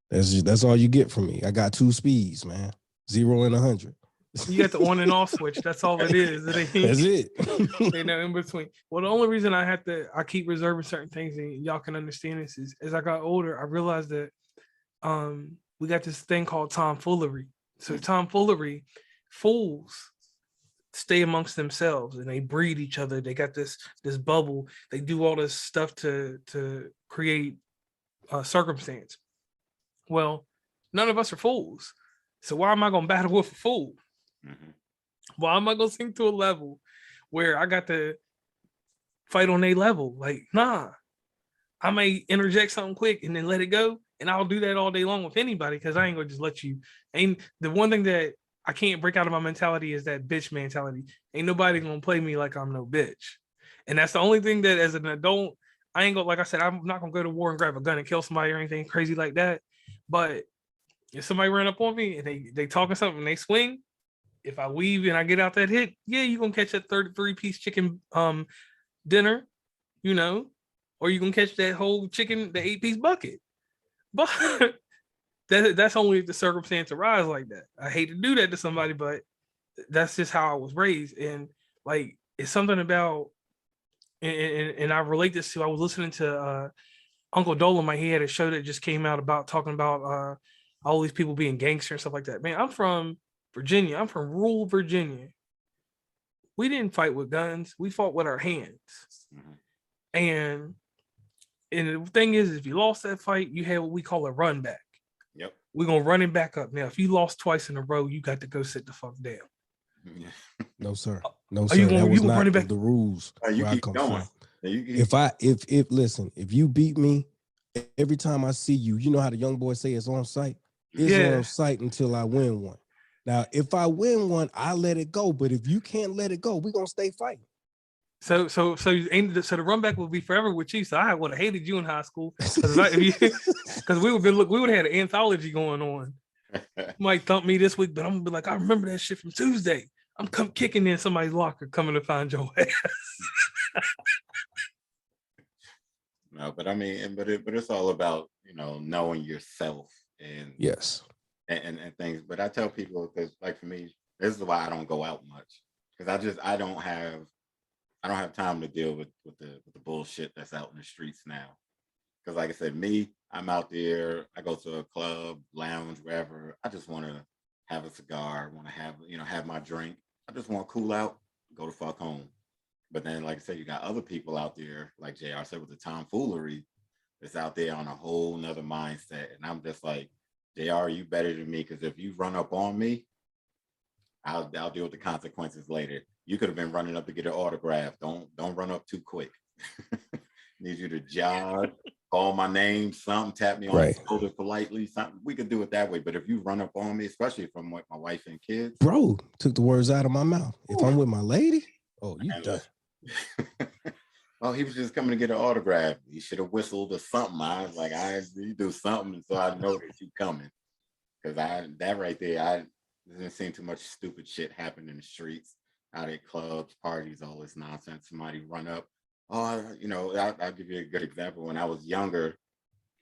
That's all you get from me. I got two speeds, man. 0 and 100. You got the on and off switch. That's all it is. It ain't, That's it. in between. Well, the only reason I keep reserving certain things, and y'all can understand this, is as I got older, I realized that we got this thing called tomfoolery. So tomfoolery, fools stay amongst themselves and they breed each other. They got this bubble. They do all this stuff to create circumstance. Well, none of us are fools. So why am I going to battle with a fool? Mm-hmm. Why am I going to sink to a level where I got to fight on a level? Like, nah, I may interject something quick and then let it go. And I'll do that all day long with anybody because I ain't going to just let you. Ain't the one thing that I can't break out of my mentality is that bitch mentality. Ain't nobody going to play me like I'm no bitch. And that's the only thing that as an adult, I ain't going to, like I said, I'm not going to go to war and grab a gun and kill somebody or anything crazy like that. But if somebody ran up on me and they talking something and they swing, if I weave and I get out that hit, yeah, you're going to catch that 33-piece chicken dinner, or you can catch that whole chicken, the 8-piece bucket. But that's only if the circumstance arise like that. I hate to do that to somebody, but that's just how I was raised. And like, it's something about, and I relate this to, I was listening to Uncle Dolomite. He had a show that just came out about talking about all these people being gangster and stuff like that. Man, I'm from Virginia. I'm from rural Virginia. We didn't fight with guns. We fought with our hands. Mm-hmm. And the thing is, if you lost that fight, you had what we call a run back. Yep. We're going to run it back up. Now, if you lost twice in a row, you got to go sit the fuck down. No, sir. No, sir. You that was not running back? the rules. You keep going. If you beat me, every time I see you, you know how the young boys say it's on sight? It's on sight until I win one. Now, if I win one, I let it go. But if you can't let it go, we're going to stay fighting. So the run back will be forever with you. So I would have hated you in high school because we would have had an anthology going on. You might thump me this week, but I'm gonna be like, I remember that shit from Tuesday. I'm kicking in somebody's locker, coming to find your ass. No, but I mean, but it's all about knowing yourself and yes and things. But I tell people, because like for me, this is why I don't go out much, because I don't have time to deal with the bullshit that's out in the streets now. Because like I said, I'm out there, I go to a club, lounge, wherever. I just want to have a cigar, want to have my drink. I just want to cool out, go the fuck home. But then, like I said, you got other people out there, like JR said, with the tomfoolery, that's out there on a whole nother mindset. And I'm just like, JR, you better than me, because if you run up on me, I'll deal with the consequences later. You could have been running up to get an autograph. Don't run up too quick. Need you to jog, call my name, something, tap me on Right. the shoulder politely, something. We could do it that way. But if you run up on me, especially if I'm with my wife and kids, Bro, took the words out of my mouth. If I'm with my lady, oh, you man, done. oh, he was just coming to get an autograph. He should have whistled or something. I was like, you do something so I know that you coming. Because that right there, I didn't see too much stupid shit happen in the streets, out at clubs, parties, all this nonsense. Somebody run up. Oh, I'll give you a good example. When I was younger,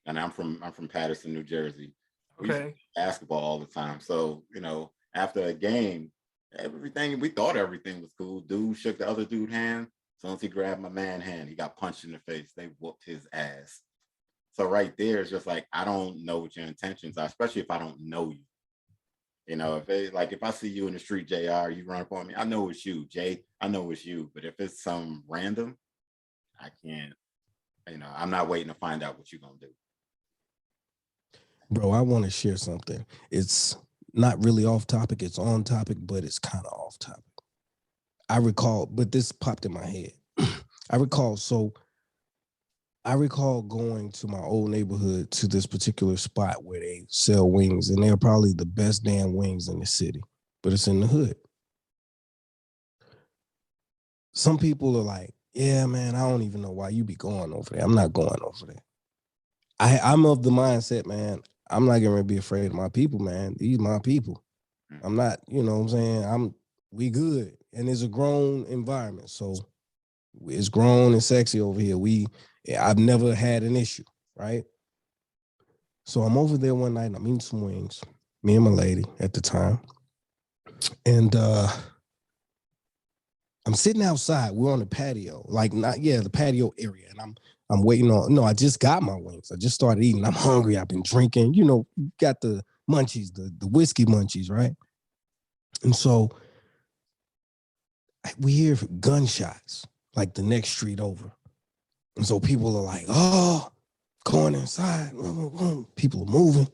and I'm from Patterson, New Jersey. We used to Okay. play basketball all the time. So, after a game, we thought everything was cool. Dude shook the other dude's hand. As soon as he grabbed my man's hand, he got punched in the face. They whooped his ass. So right there, it's just like, I don't know what your intentions are, especially if I don't know you. If I see you in the street, JR, you run up on me, I know it's you. Jay, I know it's you. But if it's some random, I can't, I'm not waiting to find out what you're going to do. Bro, I want to share something. It's not really off topic. It's on topic, but it's kind of off topic. I recall, but this popped in my head. I recall going to my old neighborhood to this particular spot where they sell wings, and they're probably the best damn wings in the city, but it's in the hood. Some people are like, yeah, man, I don't even know why you be going over there. I'm not going over there. I'm of the mindset, man, I'm not going to be afraid of my people, man. These my people. I'm not, you know what I'm saying? We good. And it's a grown environment. So it's grown and sexy over here. I've never had an issue, right? So I'm over there one night and I'm eating some wings, me and my lady at the time. And I'm sitting outside. We're on the patio, the patio area. And I'm waiting on, no, I just got my wings. I just started eating. I'm hungry. I've been drinking, got the munchies, the whiskey munchies, right? And so we hear gunshots like the next street over. And so people are like, oh, going inside. People are moving.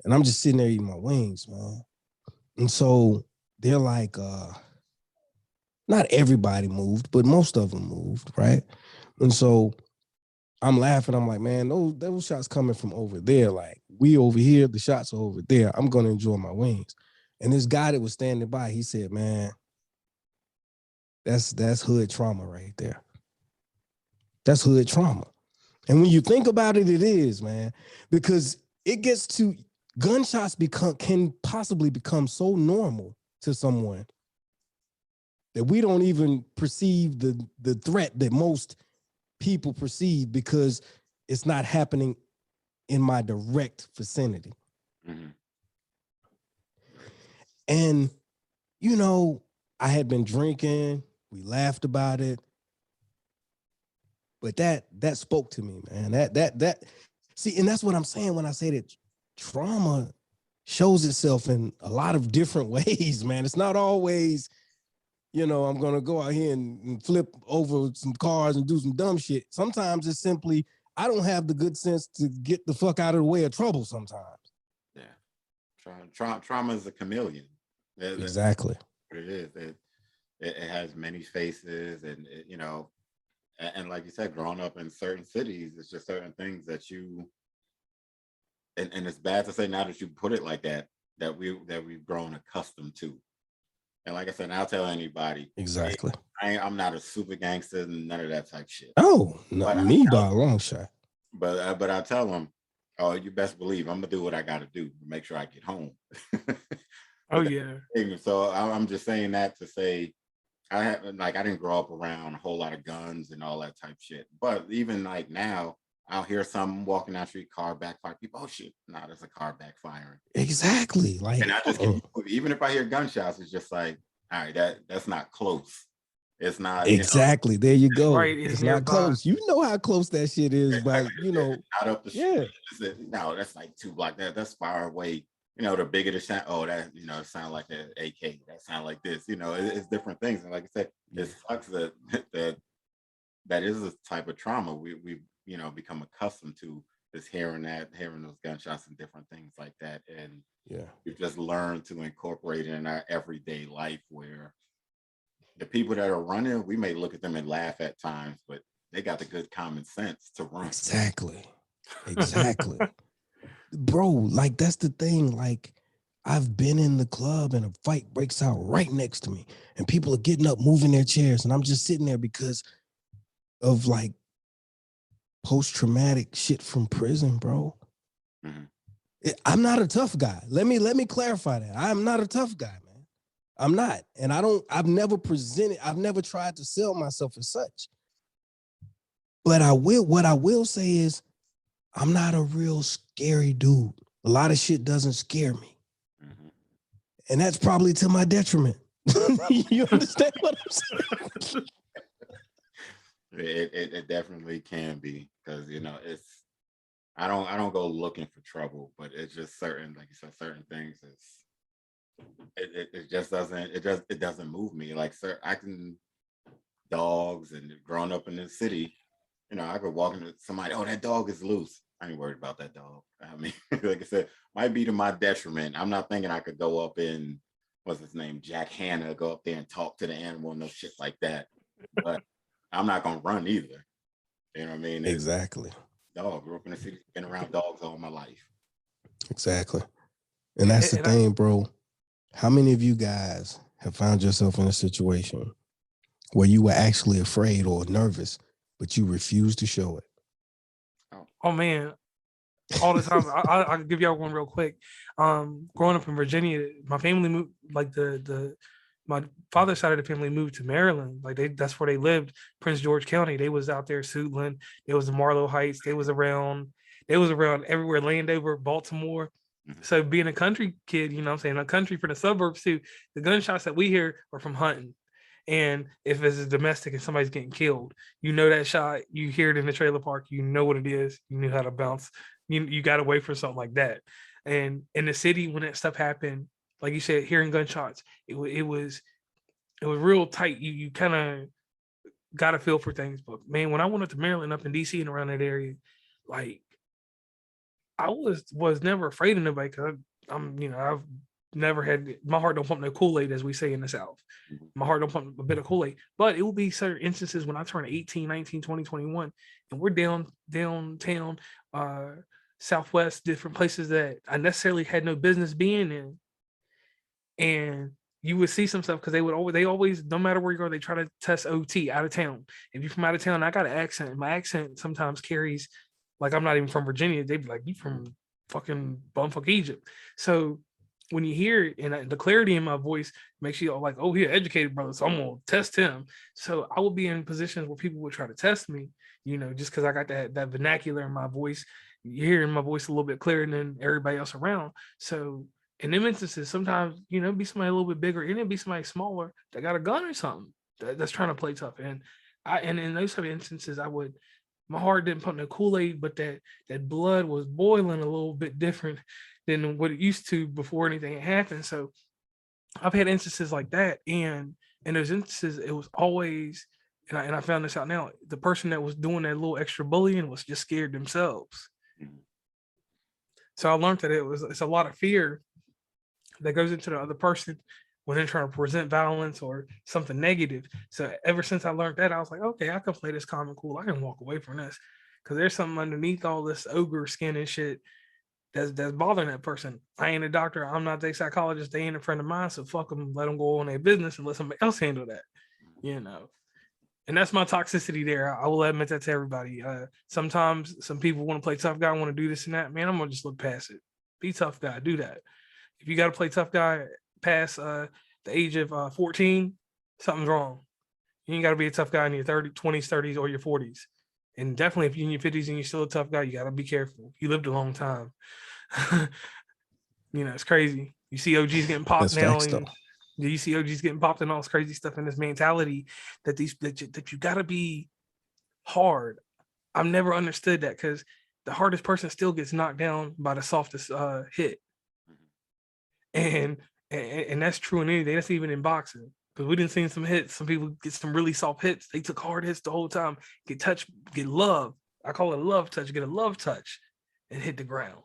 And I'm just sitting there eating my wings, man. And so they're like, not everybody moved, but most of them moved, right? And so I'm laughing. I'm like, man, those shots coming from over there. Like, we over here, the shots are over there. I'm going to enjoy my wings. And this guy that was standing by, he said, man, that's hood trauma right there. That's hood trauma. And when you think about it, it is, man, because it gets to gunshots can possibly become so normal to someone that we don't even perceive the threat that most people perceive because it's not happening in my direct vicinity. Mm-hmm. And, I had been drinking. We laughed about it. But that spoke to me, man. See, and that's what I'm saying when I say that trauma shows itself in a lot of different ways, man. It's not always, I'm going to go out here and flip over some cars and do some dumb shit. Sometimes it's simply, I don't have the good sense to get the fuck out of the way of trouble sometimes. Yeah. Trauma is a chameleon. Exactly. What it is. It has many faces and, and like you said, growing up in certain cities, it's just certain things that and it's bad to say now that you put it like that we've grown accustomed to. And like I said, I'll tell anybody. Exactly. I'm not a super gangster and none of that type shit. Oh, not me by a long shot. But I tell them, oh, you best believe I'm gonna do what I got to do to make sure I get home. Oh yeah. So I'm just saying that to say, I didn't grow up around a whole lot of guns and all that type shit. But even like now, I'll hear someone walking down the street, car backfire. People, oh shit, nah, there's a car backfiring. Exactly. Like, and I just even if I hear gunshots, it's just like, all right, that's not close. It's not exactly. There you go. Right, it's not close. You know how close that shit is, but not up the street. Yeah. No, that's like 2 blocks. That's far away. The bigger the sound, that, it sounds like an AK. That sound like this. It's different things. And like I said, it sucks that is a type of trauma we become accustomed to, is hearing those gunshots and different things like that. And we've just learned to incorporate it in our everyday life, where the people that are running, we may look at them and laugh at times, but they got the good common sense to run. Exactly. Bro, like that's the thing. Like I've been in the club and a fight breaks out right next to me and people are getting up, moving their chairs. And I'm just sitting there because of like post-traumatic shit from prison, bro. I'm not a tough guy. Let me clarify that. I'm not a tough guy, man. I'm not. And I've never tried to sell myself as such. But what I will say is I'm not a real scary dude. A lot of shit doesn't scare me. And that's probably to my detriment. You understand what I'm saying? It definitely can be, because it's I don't go looking for trouble, but it's just certain, like you said, certain things it just doesn't move me. Like acting dogs and growing up in the city, I could walk into somebody, oh, that dog is loose. I ain't worried about that dog. I mean, like I said, might be to my detriment. I'm not thinking I could go up in, what's his name, Jack Hanna, go up there and talk to the animal, no shit like that. But I'm not gonna run either. You know what I mean? Exactly. Dog, grew up in the city, been around dogs all my life. Exactly. And that's the thing, bro. How many of you guys have found yourself in a situation where you were actually afraid or nervous, but you refused to show it? Oh man, all the time. I'll give y'all one real quick. Growing up in Virginia, my family moved, like my father's side of the family moved to Maryland. Like that's where they lived, Prince George County. They was out there, Suitland. It was the Marlow Heights. They was around everywhere, Landover, Baltimore. So being a country kid, you know what I'm saying, a country from the suburbs too, the gunshots that we hear are from hunting. And if it's a domestic and somebody's getting killed, that shot, you hear it in the trailer park, you know what it is, you knew how to bounce, you got to wait for something like that. And in the city, when that stuff happened, like you said, hearing gunshots, it was real tight. You kind of got a feel for things. But man, when I went up to Maryland, up in DC and around that area, like I was never afraid of nobody, because I've never had, my heart don't pump no Kool-Aid, as we say in the South. My heart don't pump a bit of Kool-Aid. But it will be certain instances when I turn 18, 19, 20, 21, and we're downtown, Southwest, different places that I necessarily had no business being in. And you would see some stuff, because they always, no matter where you go, they try to test OT out of town. If you're from out of town, I got an accent. My accent sometimes carries, like I'm not even from Virginia. They'd be like, you from fucking bumfuck Egypt. So when you hear it, and the clarity in my voice makes you all like, oh, he's an educated brother, so I'm gonna test him. So I will be in positions where people would try to test me, just because I got that vernacular in my voice. You're hearing my voice a little bit clearer than everybody else around. So in them instances, sometimes, be somebody a little bit bigger, and it'd be somebody smaller that got a gun or something that's trying to play tough. And in those type of instances, my heart didn't pump no Kool-Aid, but that blood was boiling a little bit different than what it used to before anything happened. So I've had instances like that, and in those instances, it was always, and I found this out now, the person that was doing that little extra bullying was just scared themselves. So I learned that it's a lot of fear that goes into the other person when they're trying to present violence or something negative. So ever since I learned that, I was like, okay, I can play this calm and cool. I can walk away from this, because there's something underneath all this ogre skin and shit that's bothering that person. I ain't a doctor. I'm not a psychologist. They ain't a friend of mine. So fuck them. Let them go on their business and let somebody else handle that. And that's my toxicity there. I will admit that to everybody. Sometimes some people want to play tough guy, want to do this and that. Man, I'm gonna just look past it. Be tough guy. Do that. If you got to play tough guy past the age of 14, something's wrong. You ain't got to be a tough guy in your 20s, 30s, or your 40s. And definitely if you're in your 50s and you're still a tough guy, you got to be careful. You lived a long time. It's crazy. You see OGs getting popped now. You see OGs getting popped and all this crazy stuff, and this mentality that you got to be hard. I've never understood that, because the hardest person still gets knocked down by the softest hit. And that's true in anything. That's even in boxing, because we didn't see some hits. Some people get some really soft hits. They took hard hits the whole time. Get touch, get love. I call it a love touch. Get a love touch, and hit the ground.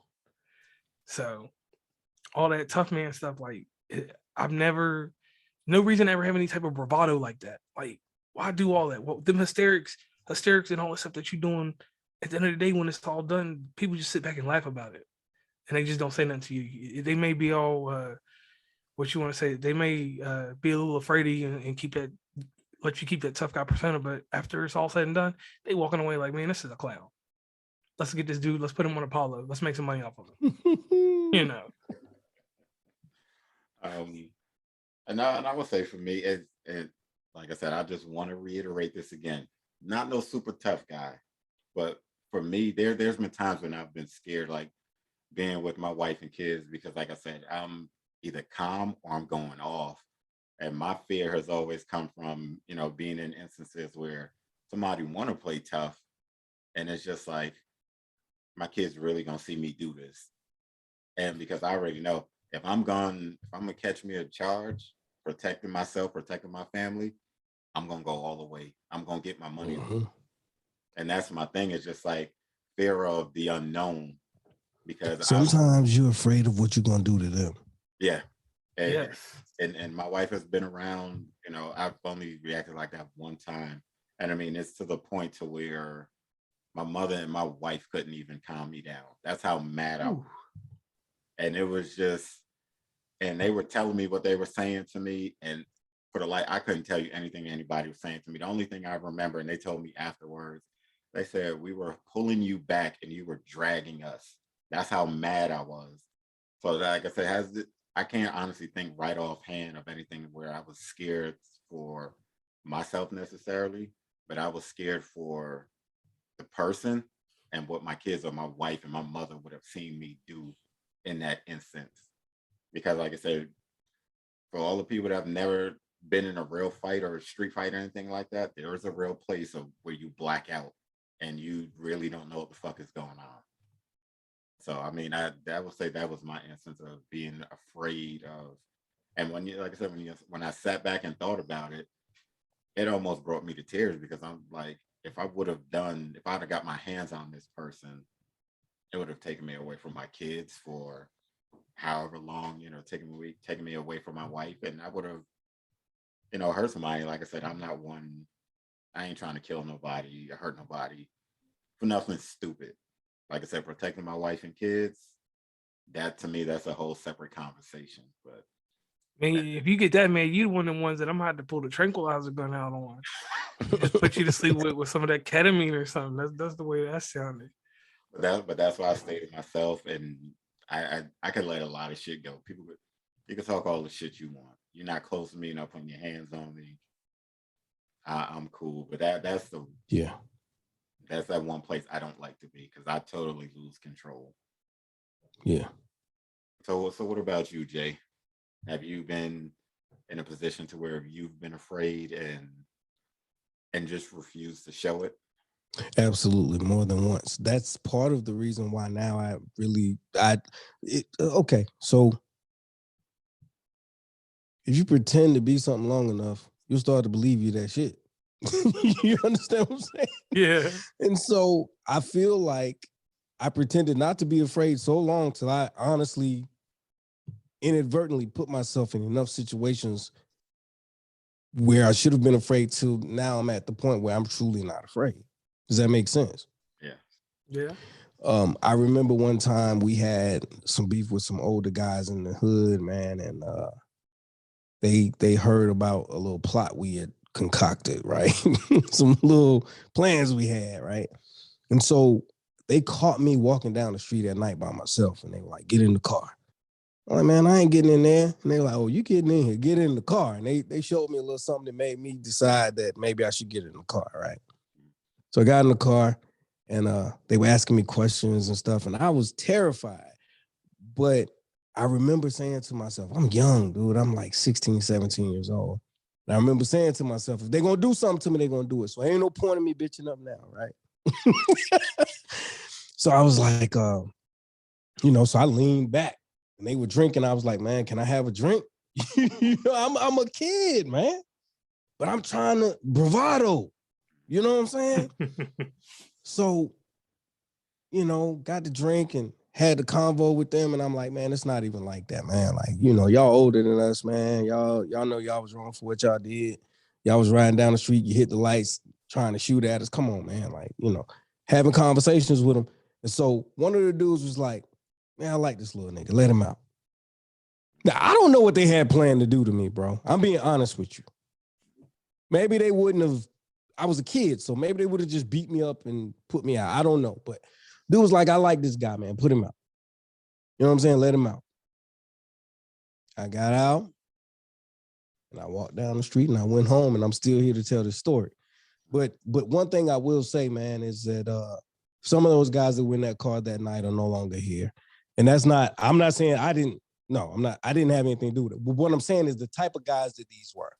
So all that tough man stuff, like I've never, no reason to ever have any type of bravado like that. Like, why do all that? Well, them hysterics hysterics and all the stuff that you're doing, at the end of the day, when it's all done, people just sit back and laugh about it, and they just don't say nothing to you. They may be all what you want to say. They may be a little afraid of you and keep that, let you keep that tough guy persona. But after it's all said and done, they walking away like, man, this is a clown. Let's get this dude. Let's put him on Apollo. Let's make some money off of him. You know. And I would say for me, it like I said, I just want to reiterate this again. Not no super tough guy, but for me, there's been times when I've been scared, like being with my wife and kids, because like I said, I'm either calm or I'm going off. And my fear has always come from, being in instances where somebody want to play tough, and it's just like, my kids really gonna see me do this. And because I already know if I'm gonna catch me a charge, protecting myself, protecting my family, I'm gonna go all the way. I'm gonna get my money. And that's my thing. It's just like fear of the unknown. Because sometimes you're afraid of what you're gonna do to them. Yeah. And, yes. And my wife has been around, I've only reacted like that one time. And I mean, it's to the point to where my mother and my wife couldn't even calm me down. That's how mad I was. And it was just, and they were telling me what they were saying to me. And for the life, I couldn't tell you anything anybody was saying to me. The only thing I remember, and they told me afterwards, they said, we were pulling you back and you were dragging us. That's how mad I was. So like I said, I can't honestly think right offhand of anything where I was scared for myself necessarily, but I was scared for the person and what my kids or my wife and my mother would have seen me do in that instance. Because like I said, for all the people that have never been in a real fight or a street fight or anything like that, there is a real place of where you black out and you really don't know what the fuck is going on. So I mean, I would say that was my instance of being afraid of. And when you, like I said, when I sat back and thought about it, it almost brought me to tears, because I'm like, if I'd have got my hands on this person, it would have taken me away from my kids for however long, taking me away from my wife, and I would have, hurt somebody. Like I said, I'm not one. I ain't trying to kill nobody or hurt nobody for nothing stupid. Like I said, protecting my wife and kids, that to me, that's a whole separate conversation. But man, if you get that, man, you're one of the ones that I'm gonna have to pull the tranquilizer gun out on. Just put you to sleep with some of that ketamine or something. That's the way that sounded. But that's why I stayed to myself, and I can let a lot of shit go. You can talk all the shit you want. You're not close to me, you're not putting your hands on me. I'm cool. But that's that one place I don't like to be, because I totally lose control. Yeah. So what about you, Jay? Have you been in a position to where you've been afraid and just refused to show it? Absolutely, more than once. That's part of the reason why now okay. So if you pretend to be something long enough, you'll start to believe you that shit. You understand what I'm saying? Yeah. And so I feel like I pretended not to be afraid so long till I honestly inadvertently put myself in enough situations where I should have been afraid, to now I'm at the point where I'm truly not afraid. Does that make sense? Yeah. Yeah. I remember one time we had some beef with some older guys in the hood, man, and they heard about a little plot we had concocted, right? Some little plans we had, right? And so they caught me walking down the street at night by myself, and they were like, "Get in the car." I'm like, "Man, I ain't getting in there." And they were like, "Oh, you getting in here? Get in the car." And they showed me a little something that made me decide that maybe I should get in the car, right? So I got in the car, and they were asking me questions and stuff, and I was terrified. But I remember saying to myself, I'm young, dude. I'm like 16, 17 years old. And I remember saying to myself, if they're going to do something to me, they're going to do it. So ain't no point in me bitching up now, right? So I was like, so I leaned back, and they were drinking. I was like, man, can I have a drink? I'm a kid, man. But I'm trying to bravado. You know what I'm saying? So, got the drink and had the convo with them, and I'm like, man, it's not even like that, man. Like, y'all older than us, man. Y'all know y'all was wrong for what y'all did. Y'all was riding down the street, you hit the lights, trying to shoot at us. Come on, man. Like, having conversations with him. And so one of the dudes was like, man, I like this little nigga. Let him out. Now, I don't know what they had planned to do to me, bro. I'm being honest with you. Maybe they wouldn't have. I was a kid, so maybe they would have just beat me up and put me out. I don't know. But dude was like, I like this guy, man. Put him out. You know what I'm saying? Let him out. I got out and I walked down the street and I went home, and I'm still here to tell this story. But one thing I will say, man, is that some of those guys that were in that car that night are no longer here. And I'm not saying I didn't have anything to do with it. But what I'm saying is the type of guys that these were.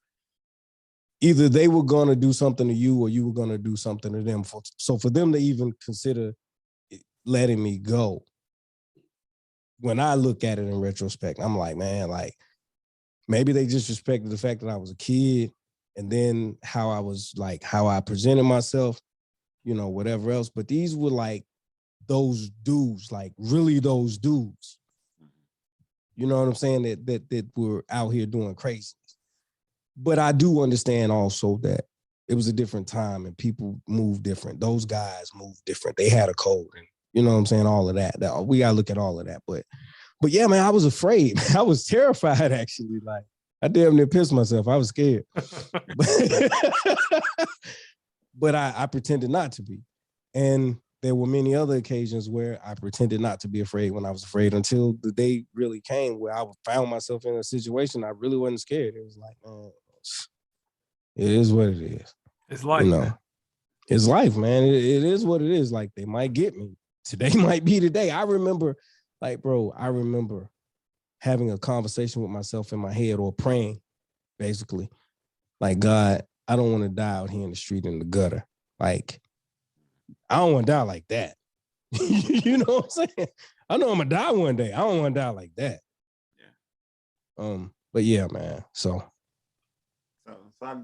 Either they were going to do something to you or you were going to do something to them. So for them to even consider letting me go, when I look at it in retrospect, I'm like, man, like, maybe they just respected the fact that I was a kid, and then how I presented myself, whatever else. But these were like those dudes, like really those dudes. You know what I'm saying? That were out here doing crazy. But I do understand also that it was a different time and people move different. Those guys move different. They had a code, and you know what I'm saying? All of that. We gotta look at all of that. But yeah, man, I was afraid. I was terrified, actually. Like, I damn near pissed myself. I was scared. But I pretended not to be. And there were many other occasions where I pretended not to be afraid when I was afraid, until the day really came where I found myself in a situation I really wasn't scared. It was like, it is what it is. It's life. It's life, man. It is what it is. Like, they might get me. Today might be the day. I remember having a conversation with myself in my head, or praying, basically. Like, God, I don't want to die out here in the street in the gutter. Like, I don't want to die like that. You know what I'm saying? I know I'm going to die one day. I don't want to die like that. Yeah. But yeah, man. So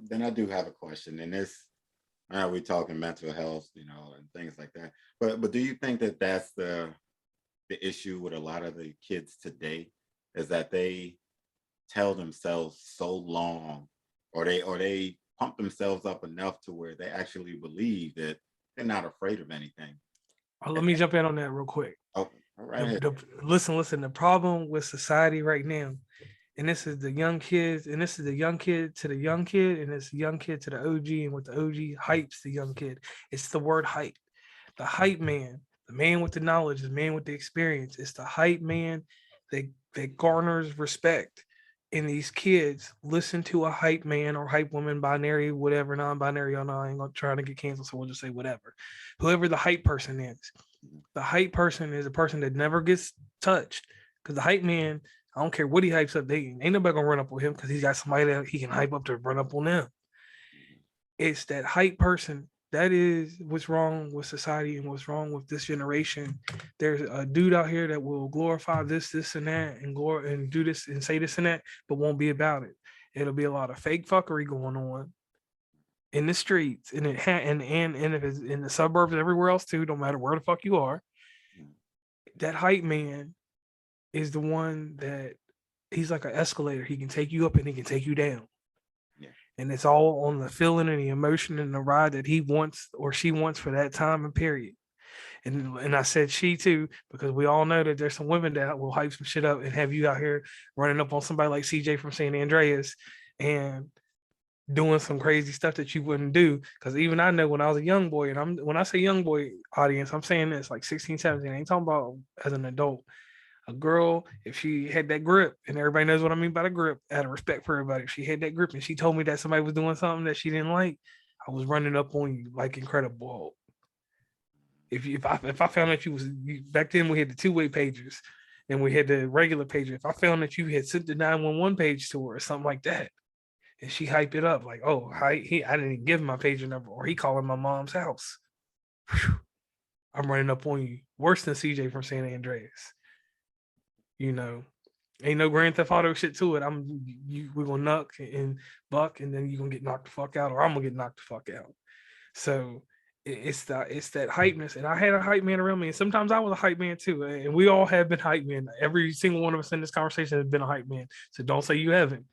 then I do have a question, and this, we're talking mental health, and things like that. But do you think that that's the issue with a lot of the kids today, is that they tell themselves so long, or they pump themselves up enough to where they actually believe that they're not afraid of anything? Let me jump in on that real quick. Oh, all right. Listen. The problem with society right now, and this is the young kids, and this is the young kid to the young kid, and it's the young kid to the OG, and what the OG hypes the young kid. It's the word hype. The hype man, the man with the knowledge, the man with the experience. It's the hype man that garners respect. And these kids listen to a hype man or hype woman, binary, whatever, non-binary. I know I ain't gonna try to get canceled, so we'll just say whatever. Whoever the hype person is. The hype person is a person that never gets touched. Because the hype man, I don't care what he hypes up, ain't nobody gonna run up on him, because he's got somebody that he can hype up to run up on them. It's that hype person. That is what's wrong with society and what's wrong with this generation. There's a dude out here that will glorify this and that, and do this and say this and that, but won't be about it. It'll be a lot of fake fuckery going on in the streets, and if it's in the suburbs, everywhere else too. Don't matter where the fuck you are. That hype man is the one that he's like an escalator. He can take you up and he can take you down. And it's all on the feeling and the emotion and the ride that he wants or she wants for that time and period. And I said she too, because we all know that there's some women that will hype some shit up and have you out here running up on somebody like CJ from San Andreas and doing some crazy stuff that you wouldn't do. Because even I know when I was a young boy, and when I say young boy audience, I'm saying this like 16, 17. I ain't talking about as an adult. A girl, if she had that grip, and everybody knows what I mean by the grip, out of respect for everybody, if she had that grip and she told me that somebody was doing something that she didn't like, I was running up on you like Incredible Hulk. If I found that back then we had the two-way pagers and we had the regular pager. If I found that you had sent the 911 page to her or something like that, and she hyped it up like, oh, I didn't even give him my pager number, or he calling my mom's house. Whew, I'm running up on you worse than CJ from San Andreas. Ain't no Grand Theft Auto shit to it. We're gonna knock and buck, and then you're gonna get knocked the fuck out, or I'm gonna get knocked the fuck out. So it's that hypeness. And I had a hype man around me, and sometimes I was a hype man too. And we all have been hype men. Every single one of us in this conversation has been a hype man. So don't say you haven't.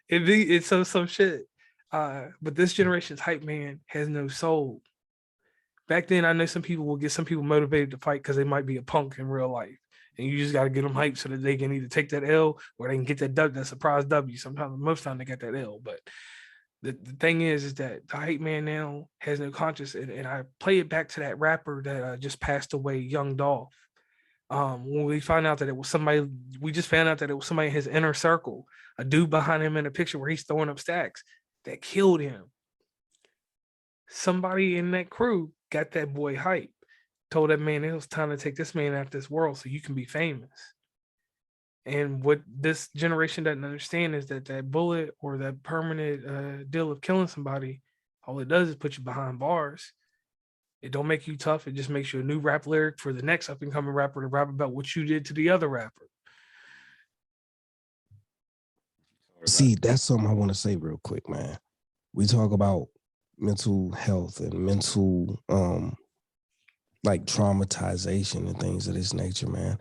It's some shit. But this generation's hype man has no soul. Back then, I know some people will get some people motivated to fight because they might be a punk in real life. And you just got to get them hyped so that they can either take that L or they can get that surprise W. Sometimes, most time they got that L. But the thing is that the hype man now has no conscience. And I play it back to that rapper that just passed away, Young Dolph. When we found out that it was somebody, we just found out that it was somebody in his inner circle, a dude behind him in a picture where he's throwing up stacks that killed him. Somebody in that crew got that boy hype, told that man it was time to take this man out of this world so you can be famous. And what this generation doesn't understand is that that bullet or that permanent deal of killing somebody, all it does is put you behind bars. It don't make you tough. It just makes you a new rap lyric for the next up and coming rapper to rap about what you did to the other rapper. See, that's something I want to say real quick, man. We talk about mental health and mental like traumatization and things of this nature, man.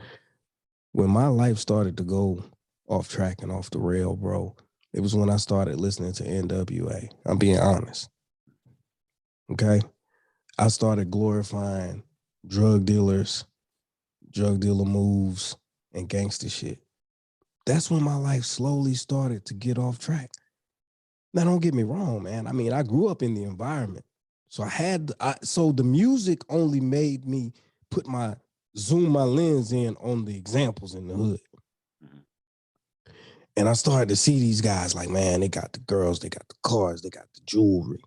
When my life started to go off track and off the rail, bro, it was when I started listening to NWA. I'm being honest. Okay? I started glorifying drug dealers, drug dealer moves, and gangster shit. That's when my life slowly started to get off track. Now, don't get me wrong, man. I mean, I grew up in the environment. So so the music only made me zoom my lens in on the examples in the hood. And I started to see these guys like, man, they got the girls, they got the cars, they got the jewelry.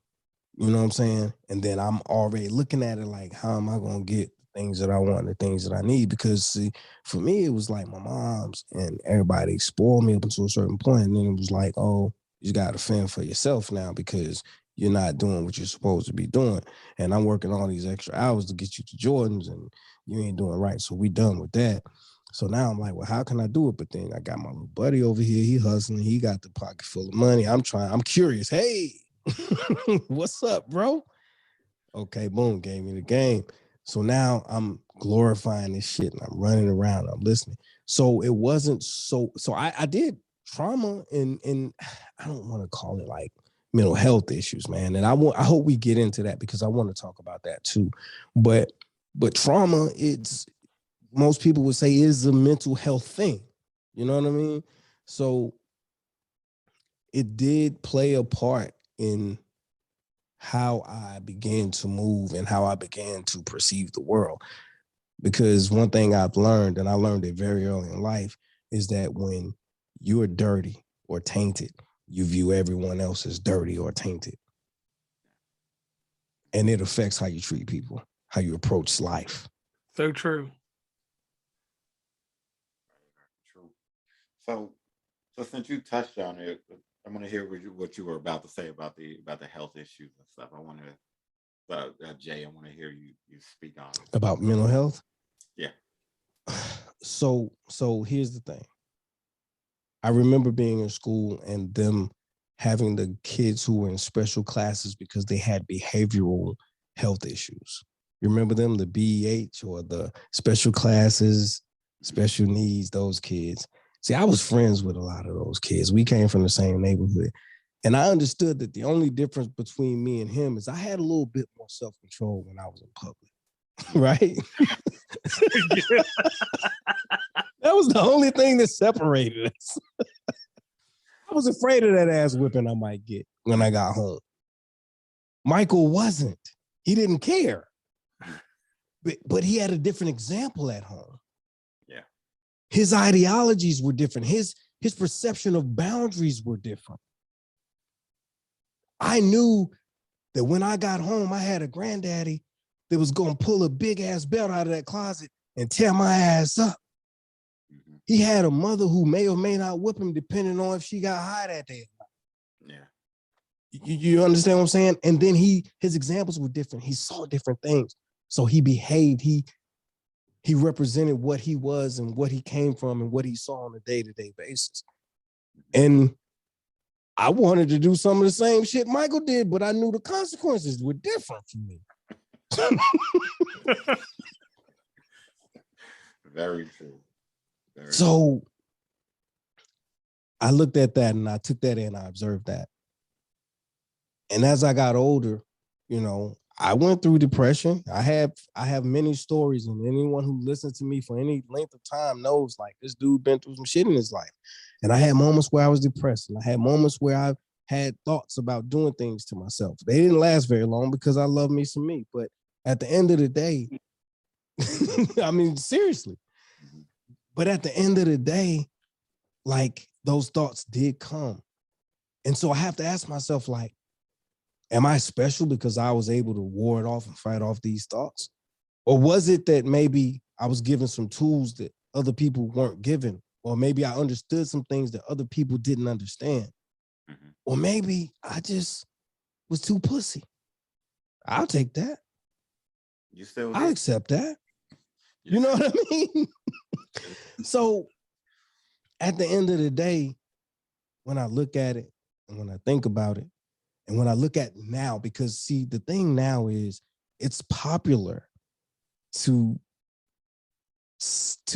You know what I'm saying? And then I'm already looking at it like, how am I going to get the things that I want, the things that I need? Because see, for me, it was like my mom's and everybody spoiled me up until a certain point. And then it was like, oh, you got to fend for yourself now because you're not doing what you're supposed to be doing. And I'm working all these extra hours to get you to Jordans and you ain't doing right. So we done with that. So now I'm like, well, how can I do it? But then I got my little buddy over here. He hustling. He got the pocket full of money. I'm curious. Hey, what's up, bro? Okay, boom, gave me the game. So now I'm glorifying this shit and I'm running around. I'm listening. So it wasn't so I did trauma and I don't want to call it like mental health issues, man. And I hope we get into that because I want to talk about that too. But trauma, most people would say is a mental health thing. You know what I mean? So it did play a part in how I began to move and how I began to perceive the world. Because one thing I've learned, and I learned it very early in life, is that when you're dirty or tainted, you view everyone else as dirty or tainted. And it affects how you treat people, how you approach life. So true. True. So since you touched on it, I want to hear what you were about to say about the health issues and stuff. I want to, Jay, I want to hear you speak on it. About mental health? Yeah. So here's the thing. I remember being in school and them having the kids who were in special classes because they had behavioral health issues. You remember them, the BEH or the special classes, special needs, those kids. See, I was friends with a lot of those kids. We came from the same neighborhood. And I understood that the only difference between me and him is I had a little bit more self-control when I was in public, right? That was the only thing that separated us. I was afraid of that ass whipping I might get when I got home. Michael wasn't. He didn't care. But he had a different example at home. Yeah. His ideologies were different. His perception of boundaries were different. I knew that when I got home, I had a granddaddy that was going to pull a big ass belt out of that closet and tear my ass up. Mm-hmm. He had a mother who may or may not whip him depending on if she got high that day. Yeah. You understand what I'm saying? And then his examples were different. He saw different things. So he behaved. He represented what he was and what he came from and what he saw on a day-to-day basis. And I wanted to do some of the same shit Michael did, but I knew the consequences were different for me. Very true. So I looked at that and I took that in, I observed that. And as I got older, you know, I went through depression. I have many stories, and anyone who listens to me for any length of time knows like this dude been through some shit in his life. And I had moments where I was depressed, and I had moments where I had thoughts about doing things to myself. They didn't last very long because I love me some me. But at the end of the day, I mean, seriously. But at the end of the day, like those thoughts did come. And so I have to ask myself, like, am I special because I was able to ward off and fight off these thoughts? Or was it that maybe I was given some tools that other people weren't given? Or maybe I understood some things that other people didn't understand? Mm-hmm. Or maybe I just was too pussy. I'll take that. I'll accept that. Yeah. You know what I mean? So at the end of the day, when I look at it and when I think about it, and when I look at now, because see, the thing now is it's popular to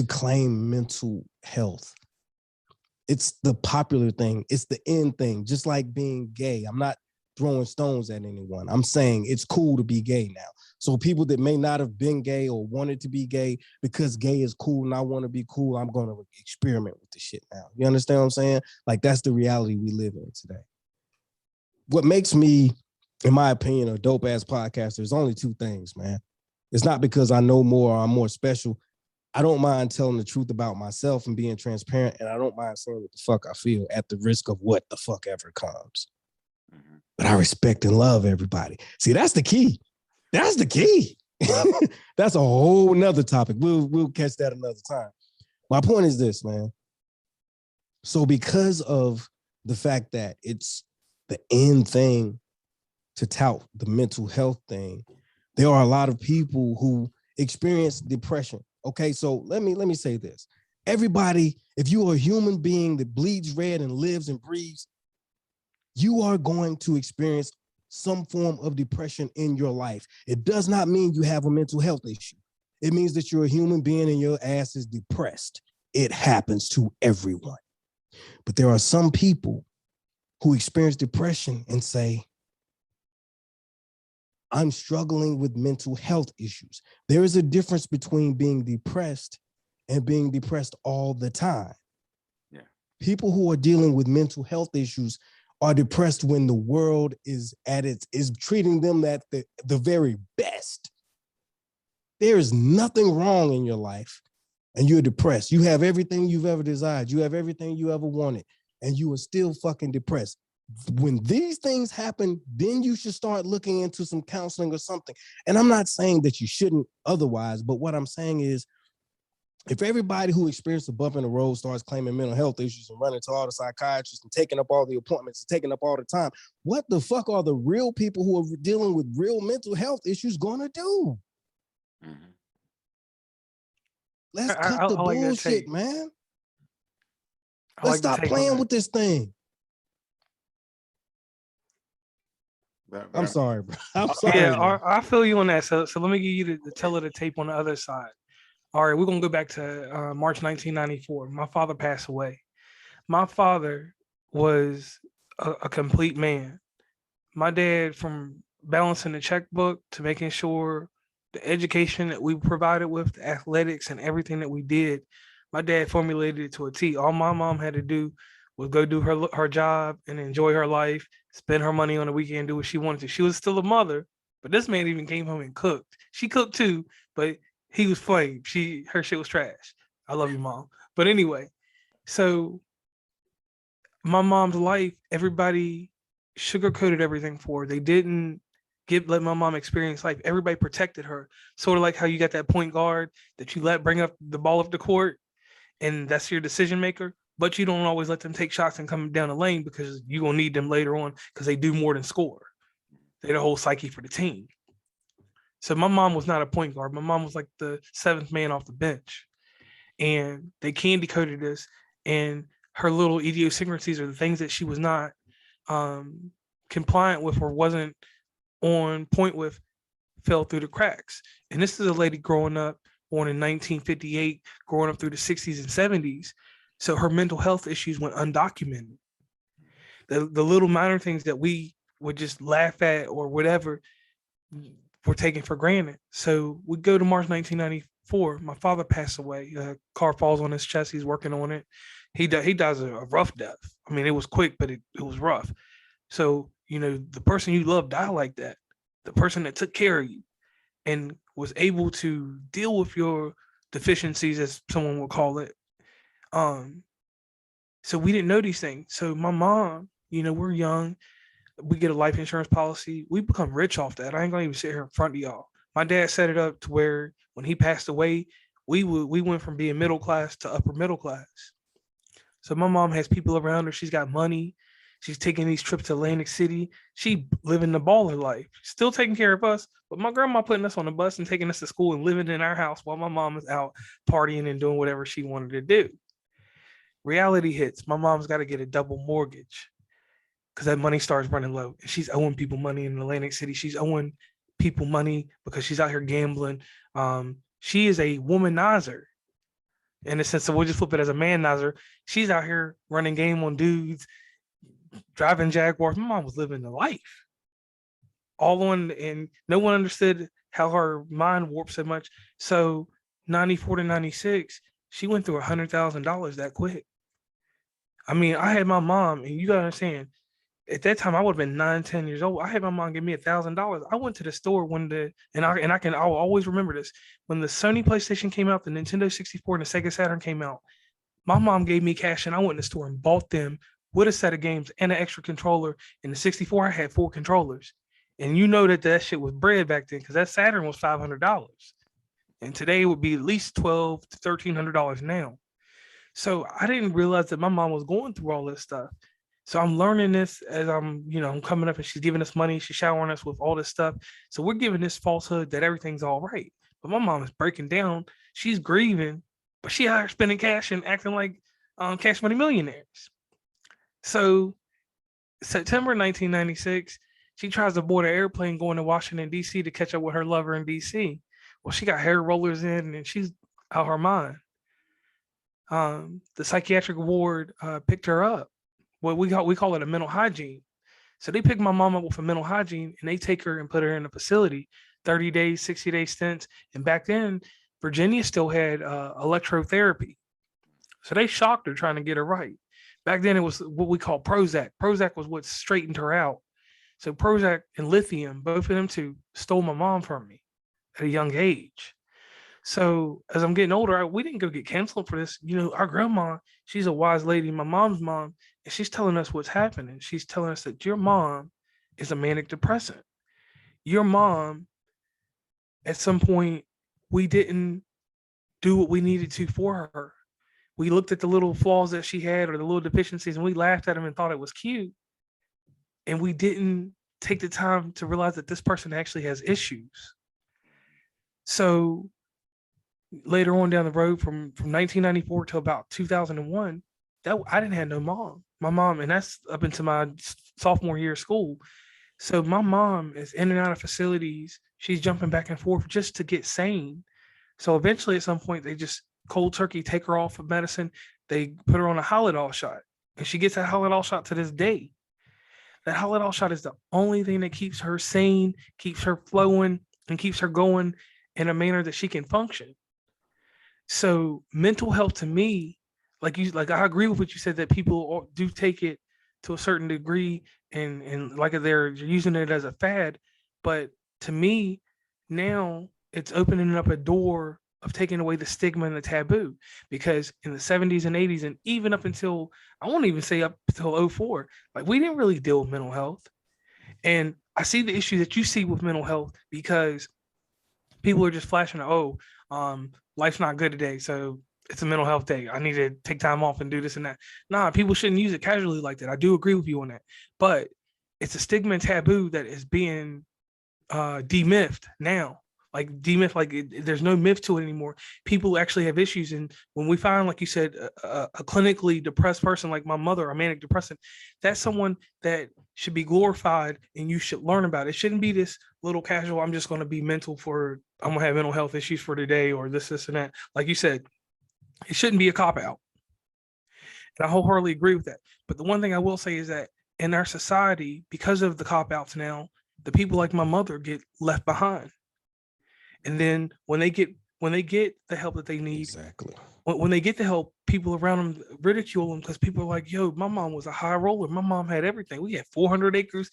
claim mental health. It's the popular thing. It's the in thing, just like being gay. I'm not throwing stones at anyone. I'm saying it's cool to be gay now. So people that may not have been gay or wanted to be gay, because gay is cool and I want to be cool, I'm going to experiment with the shit now. You understand what I'm saying? Like, that's the reality we live in today. What makes me, in my opinion, a dope ass podcaster is only two things, man. It's not because I know more or I'm more special. I don't mind telling the truth about myself and being transparent, and I don't mind saying what the fuck I feel at the risk of what the fuck ever comes. Mm-hmm. But I respect and love everybody. See, that's the key. That's the key. That's a whole nother topic. We'll catch that another time. My point is this, man. So because of the fact that it's the end thing to tout the mental health thing, there are a lot of people who experience depression. Okay, so let me say this. Everybody, if you are a human being that bleeds red and lives and breathes, you are going to experience some form of depression in your life. It does not mean you have a mental health issue. It means that you're a human being and your ass is depressed. It happens to everyone. But there are some people who experience depression and say, I'm struggling with mental health issues. There is a difference between being depressed and being depressed all the time. Yeah. People who are dealing with mental health issues are depressed when the world is treating them at the very best. There is nothing wrong in your life and you're depressed. You have everything you've ever desired. You have everything you ever wanted, and you are still fucking depressed. When these things happen, then you should start looking into some counseling or something. And I'm not saying that you shouldn't otherwise, but what I'm saying is, if everybody who experienced a bump in the road starts claiming mental health issues and running to all the psychiatrists and taking up all the appointments and taking up all the time, what the fuck are the real people who are dealing with real mental health issues going to do? Mm-hmm. Let's cut the bullshit, man. Let's stop playing with this thing. I'm sorry, bro. I'm sorry. Yeah, I feel you on that. So let me give you the tell of the tape on the other side. All right, we're going to go back to March 1994. My father passed away. My father was a complete man. My dad, from balancing the checkbook to making sure the education that we provided with, the athletics and everything that we did, my dad formulated it to a T. All my mom had to do was go do her job and enjoy her life, spend her money on the weekend, do what she wanted to. She was still a mother, but this man even came home and cooked. She cooked too, but he was flame. Her shit was trash. I love you, Mom. But anyway, so my mom's life, everybody sugarcoated everything for her. They didn't let my mom experience life. Everybody protected her. Sort of like how you got that point guard that you let bring up the ball up the court, and that's your decision maker. But you don't always let them take shots and come down the lane because you're going to need them later on because they do more than score. They're the whole psyche for the team. So my mom was not a point guard. My mom was like the seventh man off the bench. And they candy coated us. And her little idiosyncrasies are the things that she was not compliant with or wasn't on point with fell through the cracks. And this is a lady growing up, born in 1958, growing up through the 60s and 70s. So her mental health issues went undocumented. The little minor things that we would just laugh at or whatever were taken for granted. So we go to March 1994. My father passed away. A car falls on his chest. He's working on it. He dies a rough death. I mean, it was quick, but it was rough. So, you know, the person you love died like that. The person that took care of you and was able to deal with your deficiencies, as someone would call it. So we didn't know these things. So my mom, you know, we're young. We get a life insurance policy. We become rich off that. I ain't gonna even sit here in front of y'all. My dad set it up to where when he passed away, we went from being middle class to upper middle class. So my mom has people around her. She's got money. She's taking these trips to Atlantic City. She living the baller life, still taking care of us. But my grandma putting us on the bus and taking us to school and living in our house while my mom is out partying and doing whatever she wanted to do. Reality hits. My mom's got to get a double mortgage because that money starts running low. And she's owing people money in Atlantic City. She's owing people money because she's out here gambling. She is a womanizer in the sense of, we'll just flip it as a manizer. She's out here running game on dudes, driving Jaguars. My mom was living the life. All on, and no one understood how her mind warped so much. So 94 to 96, she went through $100,000 that quick. I mean, I had my mom, and you gotta understand, at that time I would have been 9, 10 years old. I had my mom give me $1,000. I went to the store one day, and I'll always remember this. When the Sony PlayStation came out, the Nintendo 64 and the Sega Saturn came out, my mom gave me cash, and I went in the store and bought them with a set of games and an extra controller. In the 64, I had 4 controllers. And you know that shit was bread back then, because that Saturn was $500. And today it would be at least $1,200 to $1,300 now. So I didn't realize that my mom was going through all this stuff. So I'm learning this as I'm coming up, and she's giving us money. She's showering us with all this stuff. So we're giving this falsehood that everything's all right. But my mom is breaking down. She's grieving, but she out here spending cash and acting like cash money millionaires. So September 1996, she tries to board an airplane going to Washington, D.C. to catch up with her lover in D.C. Well, she got hair rollers in, and she's out her mind. The psychiatric ward picked her up. What we call it a mental hygiene. So they pick my mom up with a mental hygiene, and they take her and put her in a facility, 30 days, 60-day stints. And back then, Virginia still had electrotherapy. So they shocked her trying to get her right. Back then, it was what we call Prozac. Prozac was what straightened her out. So Prozac and lithium, both of them two, stole my mom from me at a young age. So as I'm getting older, we didn't go get counseling for this. You know, our grandma, she's a wise lady, my mom's mom, and she's telling us what's happening. She's telling us that your mom is a manic depressant. Your mom, at some point, we didn't do what we needed to for her. We looked at the little flaws that she had or the little deficiencies, and we laughed at them and thought it was cute. And we didn't take the time to realize that this person actually has issues. So later on down the road, from 1994 to about 2001, that I didn't have no mom. My mom, and that's up into my sophomore year of school. So my mom is in and out of facilities. She's jumping back and forth just to get sane. So eventually, at some point, they just cold turkey take her off of medicine. They put her on a Haldol shot, and she gets that Haldol shot to this day. That Haldol shot is the only thing that keeps her sane, keeps her flowing, and keeps her going in a manner that she can function. So mental health to me, like I agree with what you said, that people do take it to a certain degree and like they're using it as a fad. But to me, now it's opening up a door of taking away the stigma and the taboo, because in the 70s and 80s, and even up until, I won't even say up until 04, like we didn't really deal with mental health. And I see the issue that you see with mental health, because people are just flashing, life's not good today, so it's a mental health day. I need to take time off and do this and that. Nah, people shouldn't use it casually like that. I do agree with you on that. But it's a stigma and taboo that is being demythed now. Like there's no myth to it anymore. People actually have issues. And when we find, like you said, a clinically depressed person like my mother, a manic depressant, that's someone that should be glorified and you should learn about it. It shouldn't be this little casual, I'm just going to be I'm going to have mental health issues for today, or this and that. Like you said, it shouldn't be a cop out. And I wholeheartedly agree with that. But the one thing I will say is that in our society, because of the cop outs now, the people like my mother get left behind. And then when they get the help that they need, Exactly. when they get the help, people around them ridicule them because people are like, "Yo, my mom was a high roller. My mom had everything. We had 400 acres.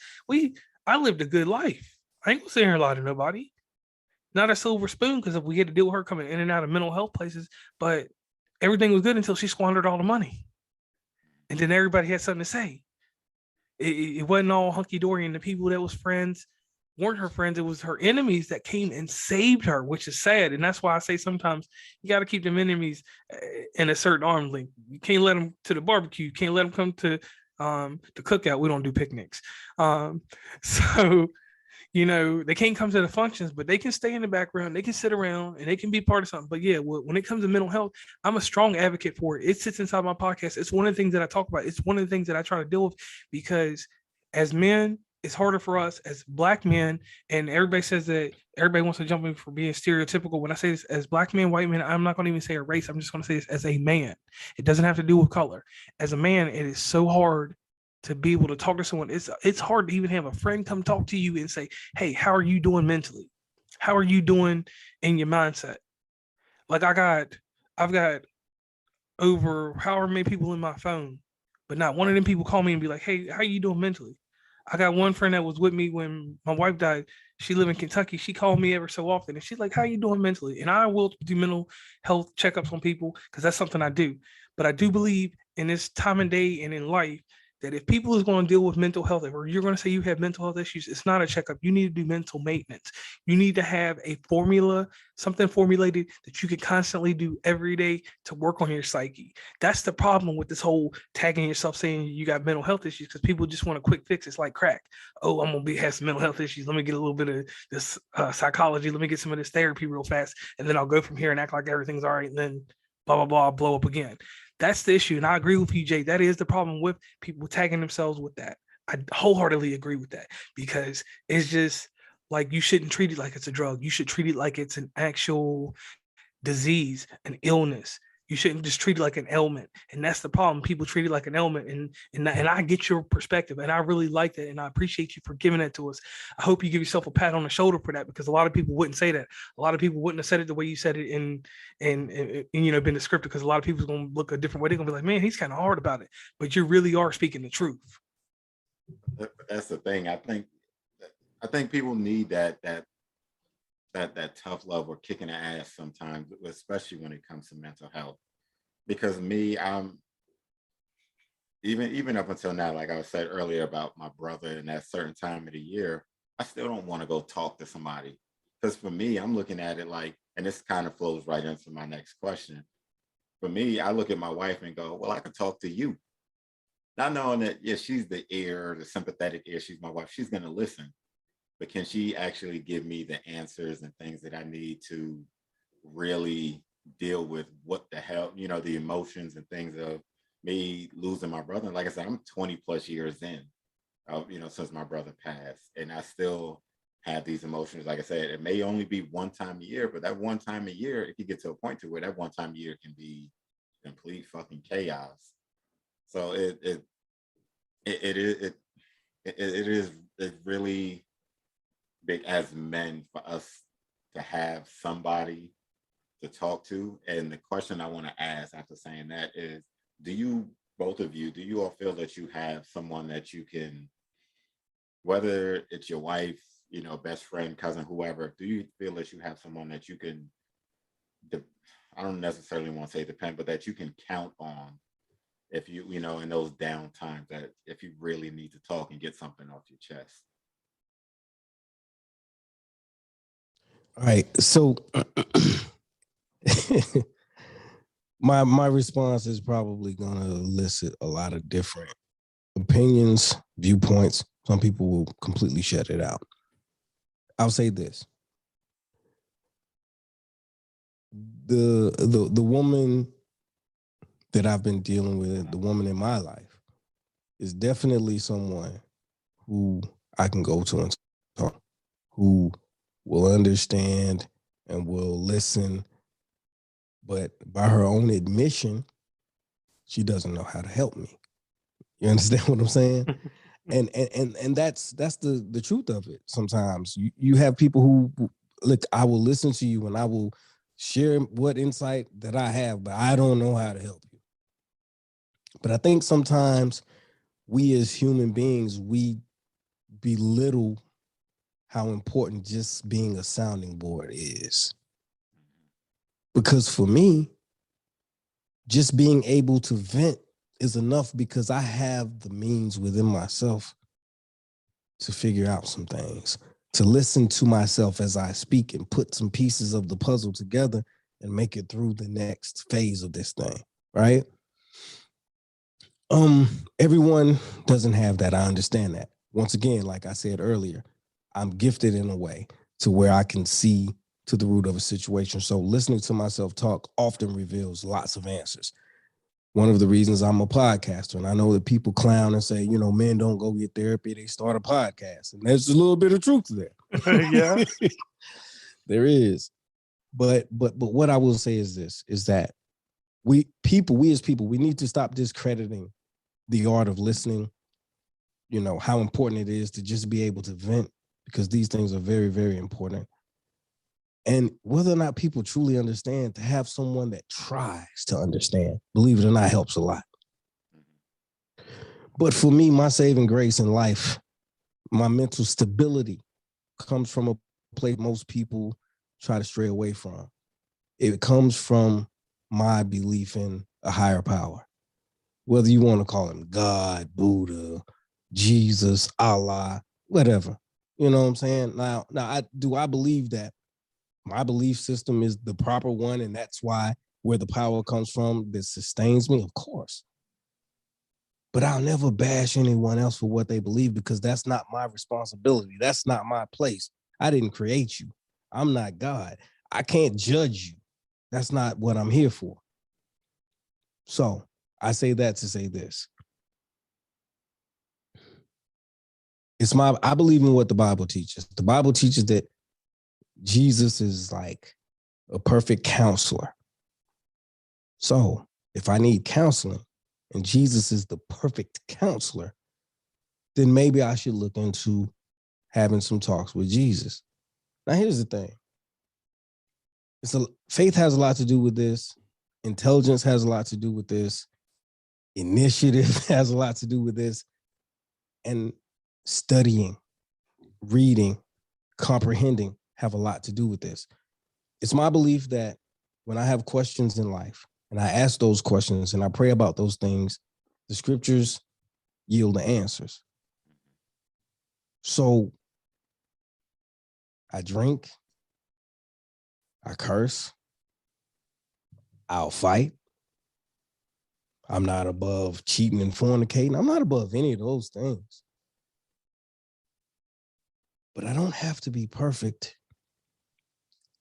I lived a good life. I ain't gonna sit here and lie to nobody. Not a silver spoon because we had to deal with her coming in and out of mental health places, but everything was good until she squandered all the money, and then everybody had something to say. It wasn't all hunky dory, and the people that was friends weren't her friends. It was her enemies that came and saved her, which is sad. And that's why I say sometimes you got to keep them enemies in a certain arm's length. You can't let them to the barbecue. You can't let them come to the cookout. We don't do picnics. So they can't come to the functions, but they can stay in the background. They can sit around and they can be part of something. But yeah, when it comes to mental health, I'm a strong advocate for it. It sits inside my podcast. It's one of the things that I talk about. It's one of the things that I try to deal with, because as men, it's harder for us as Black men. And everybody says that everybody wants to jump in for being stereotypical. When I say this as Black men, white men, I'm not going to even say a race. I'm just going to say this as a man. It doesn't have to do with color. As a man, it is so hard to be able to talk to someone. It's hard to even have a friend come talk to you and say, "Hey, how are you doing mentally? How are you doing in your mindset?" Like I've got over however many people in my phone, but not one of them people call me and be like, "Hey, how are you doing mentally?" I got one friend that was with me when my wife died. She lived in Kentucky. She called me ever so often, and she's like, "How are you doing mentally?" And I will do mental health checkups on people because that's something I do. But I do believe in this time and day and in life that if people is going to deal with mental health, or you're going to say you have mental health issues, it's not a checkup. You need to do mental maintenance. You need to have a formula, something formulated that you can constantly do every day to work on your psyche. That's the problem with this whole tagging yourself saying you got mental health issues, because people just want a quick fix. It's like crack. Oh, I'm going to have some mental health issues. Let me get a little bit of this psychology. Let me get some of this therapy real fast. And then I'll go from here and act like everything's all right. And then blah, blah, blah, blow up again. That's the issue. And I agree with you, Jay. That is the problem with people tagging themselves with that. I wholeheartedly agree with that, because it's just like, you shouldn't treat it like it's a drug. You should treat it like it's an actual disease, an illness. You shouldn't just treat it like an ailment. And that's the problem. People treat it like an ailment. And I get your perspective, and I really like that. And I appreciate you for giving that to us. I hope you give yourself a pat on the shoulder for that, because a lot of people wouldn't say that. A lot of people wouldn't have said it the way you said it in been the script, because a lot of people's going to look a different way. They're going to be like, "Man, he's kind of hard about it." But you really are speaking the truth. That's the thing. I think people need that tough love or kicking the ass sometimes, especially when it comes to mental health. Because me, I'm even up until now, like I said earlier about my brother and that certain time of the year, I still don't want to go talk to somebody. Because for me, I'm looking at it like, and this kind of flows right into my next question. For me, I look at my wife and go, well, I could talk to you. Not knowing that, yeah, she's the ear, the sympathetic ear, she's my wife, she's going to listen. But can she actually give me the answers and things that I need to really deal with what the hell, the emotions and things of me losing my brother? And like I said, I'm 20 plus years in, since my brother passed, and I still have these emotions. Like I said, it may only be one time a year, but that one time a year, if you get to a point to where that one time a year can be complete fucking chaos. So it is really big as men for us to have somebody to talk to. And the question I want to ask after saying that is, both of you, do you all feel that you have someone that you can, whether it's your wife, best friend, cousin, whoever, do you feel that you have someone that you can, I don't necessarily want to say depend, but that you can count on if you, in those down times, that if you really need to talk and get something off your chest? All right. So my response is probably gonna elicit a lot of different opinions, viewpoints. Some people will completely shut it out. I'll say this. The woman that I've been dealing with, the woman in my life, is definitely someone who I can go to and talk, who will understand and will listen. But by her own admission, she doesn't know how to help me. You understand what I'm saying? And that's the truth of it. Sometimes you have people who look, I will listen to you and I will share what insight that I have, but I don't know how to help you. But I think sometimes we as human beings, we belittle how important just being a sounding board is. Because for me, just being able to vent is enough because I have the means within myself to figure out some things, to listen to myself as I speak and put some pieces of the puzzle together and make it through the next phase of this thing, right? Everyone doesn't have that. I understand that. Once again, like I said earlier, I'm gifted in a way to where I can see to the root of a situation. So listening to myself talk often reveals lots of answers. One of the reasons I'm a podcaster, and I know that people clown and say, men don't go get therapy, they start a podcast. And there's a little bit of truth there. Yeah. There is. But what I will say is this, is that we as people, we need to stop discrediting the art of listening, how important it is to just be able to vent, because these things are very, very important. And whether or not people truly understand, to have someone that tries to understand, believe it or not, helps a lot. But for me, my saving grace in life, my mental stability comes from a place most people try to stray away from. It comes from my belief in a higher power. Whether you want to call him God, Buddha, Jesus, Allah, whatever. You know what I'm saying? Now, I believe that my belief system is the proper one, and that's why where the power comes from that sustains me? Of course. But I'll never bash anyone else for what they believe, because that's not my responsibility. That's not my place. I didn't create you. I'm not God. I can't judge you. That's not what I'm here for. So I say that to say this. I believe in what the Bible teaches. The Bible teaches that Jesus is like a perfect counselor. So if I need counseling and Jesus is the perfect counselor, then maybe I should look into having some talks with Jesus. Now, here's the thing. Faith has a lot to do with this. Intelligence has a lot to do with this. Initiative has a lot to do with this. And studying, reading, comprehending have a lot to do with this. It's my belief that when I have questions in life and I ask those questions and I pray about those things, the scriptures yield the answers. So I drink, I curse, I'll fight. I'm not above cheating and fornicating. I'm not above any of those things. But I don't have to be perfect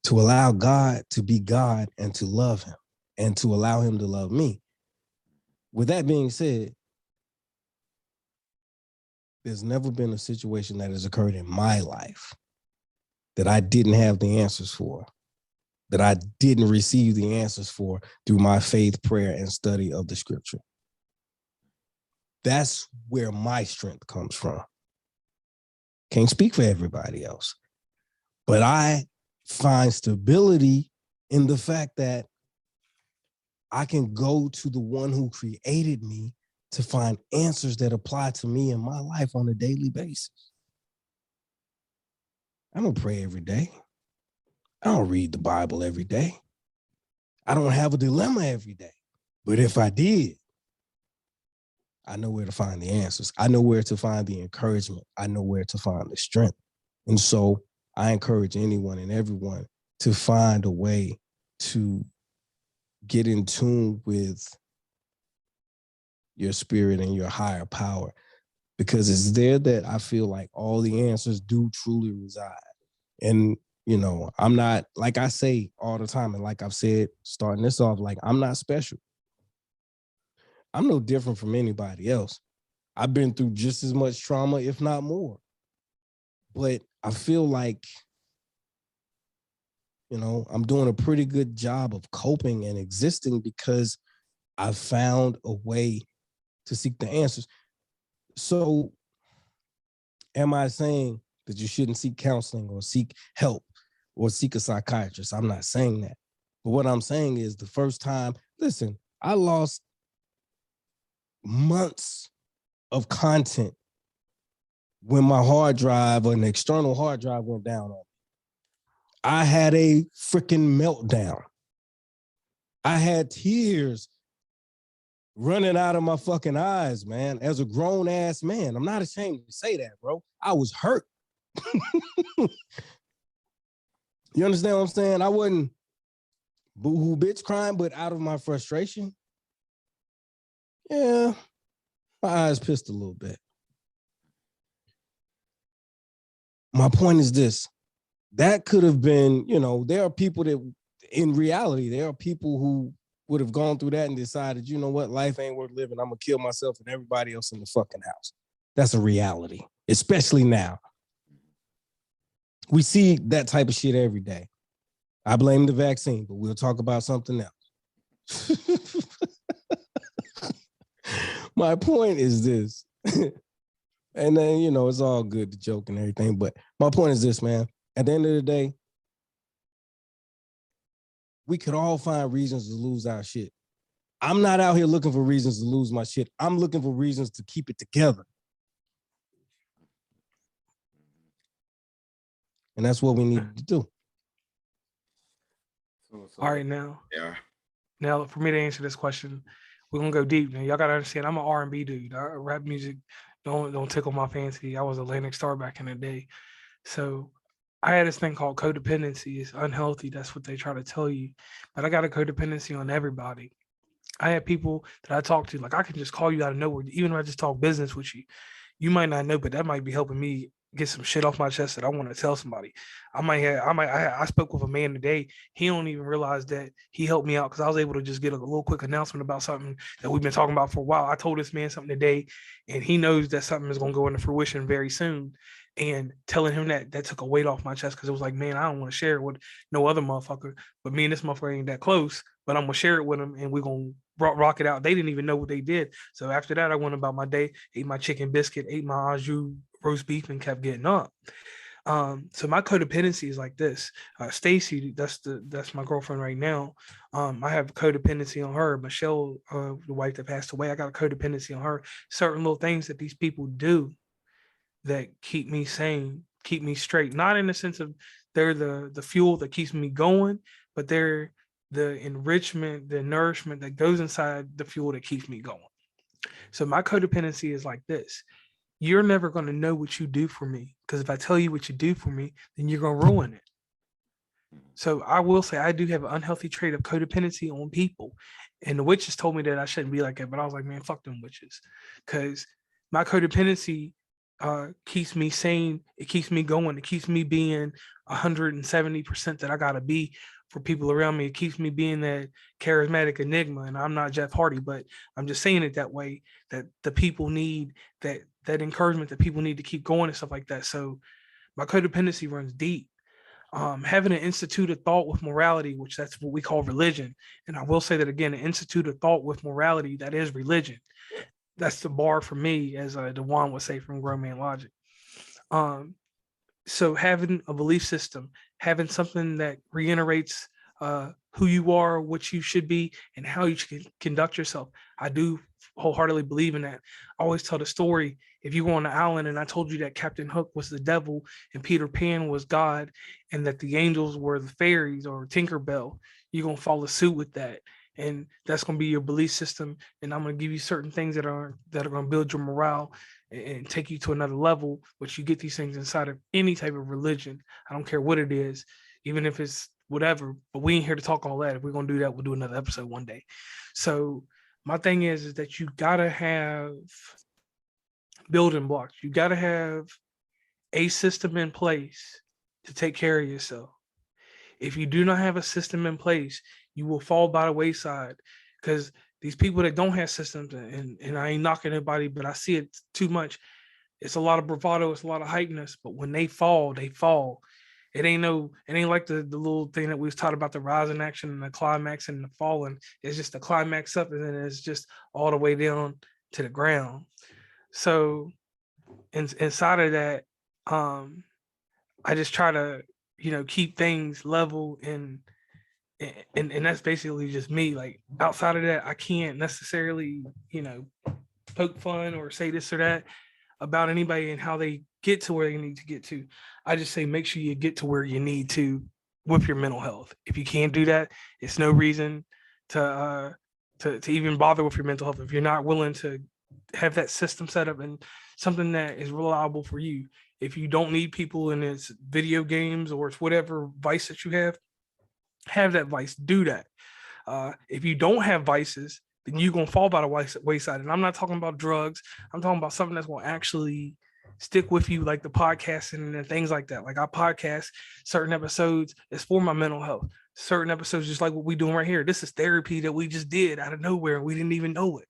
to allow God to be God and to love him and to allow him to love me. With that being said, there's never been a situation that has occurred in my life that I didn't have the answers for, that I didn't receive the answers for through my faith, prayer, and study of the scripture. That's where my strength comes from. Can't speak for everybody else, but I find stability in the fact that I can go to the one who created me to find answers that apply to me in my life on a daily basis. I don't pray every day. I don't read the Bible every day. I don't have a dilemma every day. But if I did, I know where to find the answers. I know where to find the encouragement. I know where to find the strength. And so I encourage anyone and everyone to find a way to get in tune with your spirit and your higher power, because it's there that I feel like all the answers do truly reside. And, I'm not, like I say all the time, and like I've said, starting this off, like, I'm not special. I'm no different from anybody else. I've been through just as much trauma, if not more. But I feel like, I'm doing a pretty good job of coping and existing because I've found a way to seek the answers. So Am I saying that you shouldn't seek counseling or seek help or seek a psychiatrist? I'm not saying that. But what I'm saying is the first time, listen, I lost months of content when my hard drive or an external hard drive went down on me. I had a freaking meltdown. I had tears running out of my fucking eyes, man, as a grown ass man. I'm not ashamed to say that, bro. I was hurt. You understand what I'm saying? I wasn't boo-hoo bitch crying, but out of my frustration, yeah, my eyes pissed a little bit. My point is this. That could have been, you know, there are people that, in reality, there are people who would have gone through that and decided, you know what, life ain't worth living. I'm going to kill myself and everybody else in the fucking house. That's a reality, especially now. We see that type of shit every day. I blame the vaccine, but we'll talk about something else. My point is this. And then, you know, it's all good to joke and everything, but my point is this, man. At the end of the day, we could all find reasons to lose our shit. I'm not out here looking for reasons to lose my shit. I'm looking for reasons to keep it together. And that's what we need to do. All right, now. Yeah. Now, for me to answer this question, we're gonna go deep. Now, y'all gotta understand, I'm an R&B dude. Rap music don't tickle my fancy. I was Atlantic Star back in the day. So I had this thing called codependency. It's unhealthy. That's what they try to tell you. But I got a codependency on everybody. I had people that I talk to, like I can just call you out of nowhere. Even if I just talk business with you, you might not know, but that might be helping me get some shit off my chest that I want to tell somebody. I spoke with a man today. He don't even realize that he helped me out because I was able to just get a little quick announcement about something that we've been talking about for a while. I told this man something today, and he knows that something is going to go into fruition very soon. And telling him that took a weight off my chest because it was like, man, I don't want to share it with no other motherfucker. But me and this motherfucker ain't that close. But I'm gonna share it with him, and we're gonna rock it out. They didn't even know what they did. So after that, I went about my day, ate my chicken biscuit, ate my au jus roast beef, and kept getting up. So my codependency is like this. Stacy, that's my girlfriend right now. I have codependency on her. Michelle, the wife that passed away, I got a codependency on her. Certain little things that these people do that keep me sane, keep me straight. Not in the sense of they're the fuel that keeps me going, but they're the enrichment, the nourishment that goes inside the fuel that keeps me going. So my codependency is like this. You're never going to know what you do for me, because if I tell you what you do for me, then you're going to ruin it. So I will say I do have an unhealthy trait of codependency on people. And the witches told me that I shouldn't be like that, but I was like, man, fuck them witches. Because my codependency keeps me sane. It keeps me going. It keeps me being 170% that I got to be for people around me. It keeps me being that charismatic enigma. And I'm not Jeff Hardy, but I'm just saying it that way, that the people need that encouragement, that people need to keep going and stuff like that. So my codependency runs deep. Having an institute of thought with morality, which that's what we call religion. And I will say that again, an institute of thought with morality, that is religion. That's the bar for me, as Dewan would say from Grown Man Logic. So having a belief system, having something that reiterates who you are, what you should be, and how you should conduct yourself. I do wholeheartedly believe in that. I always tell the story. If you were on the island and I told you that Captain Hook was the devil and Peter Pan was God and that the angels were the fairies or Tinkerbell, you're going to follow suit with that. And that's going to be your belief system. And I'm going to give you certain things that are going to build your morale and take you to another level, which you get these things inside of any type of religion. I don't care what it is, even if it's whatever, but we ain't here to talk all that. If we're going to do that, we'll do another episode one day. So my thing is that you got to have building blocks. You got to have a system in place to take care of yourself. If you do not have a system in place, you will fall by the wayside, because these people that don't have systems, and I ain't knocking anybody, but I see it too much. It's a lot of bravado, it's a lot of hypeness, but when they fall, they fall. It ain't like the little thing that we was taught about the rising action and the climax and the falling. It's just the climax up and then it's just all the way down to the ground. So inside of that, I just try to, keep things level and that's basically just me. Like outside of that, I can't necessarily, poke fun or say this or that about anybody and how they get to where they need to get to. I just say make sure you get to where you need to with your mental health. If you can't do that, it's no reason to even bother with your mental health. If you're not willing to have that system set up and something that is reliable for you. If you don't need people and it's video games or it's whatever vice that you have that vice, do that. If you don't have vices, then you're gonna fall by the wayside. And I'm not talking about drugs. I'm talking about something that's gonna actually stick with you, like the podcasting and things like that. Like I podcast certain episodes is for my mental health. Certain episodes, just like what we doing right here. This is therapy that we just did out of nowhere and we didn't even know it.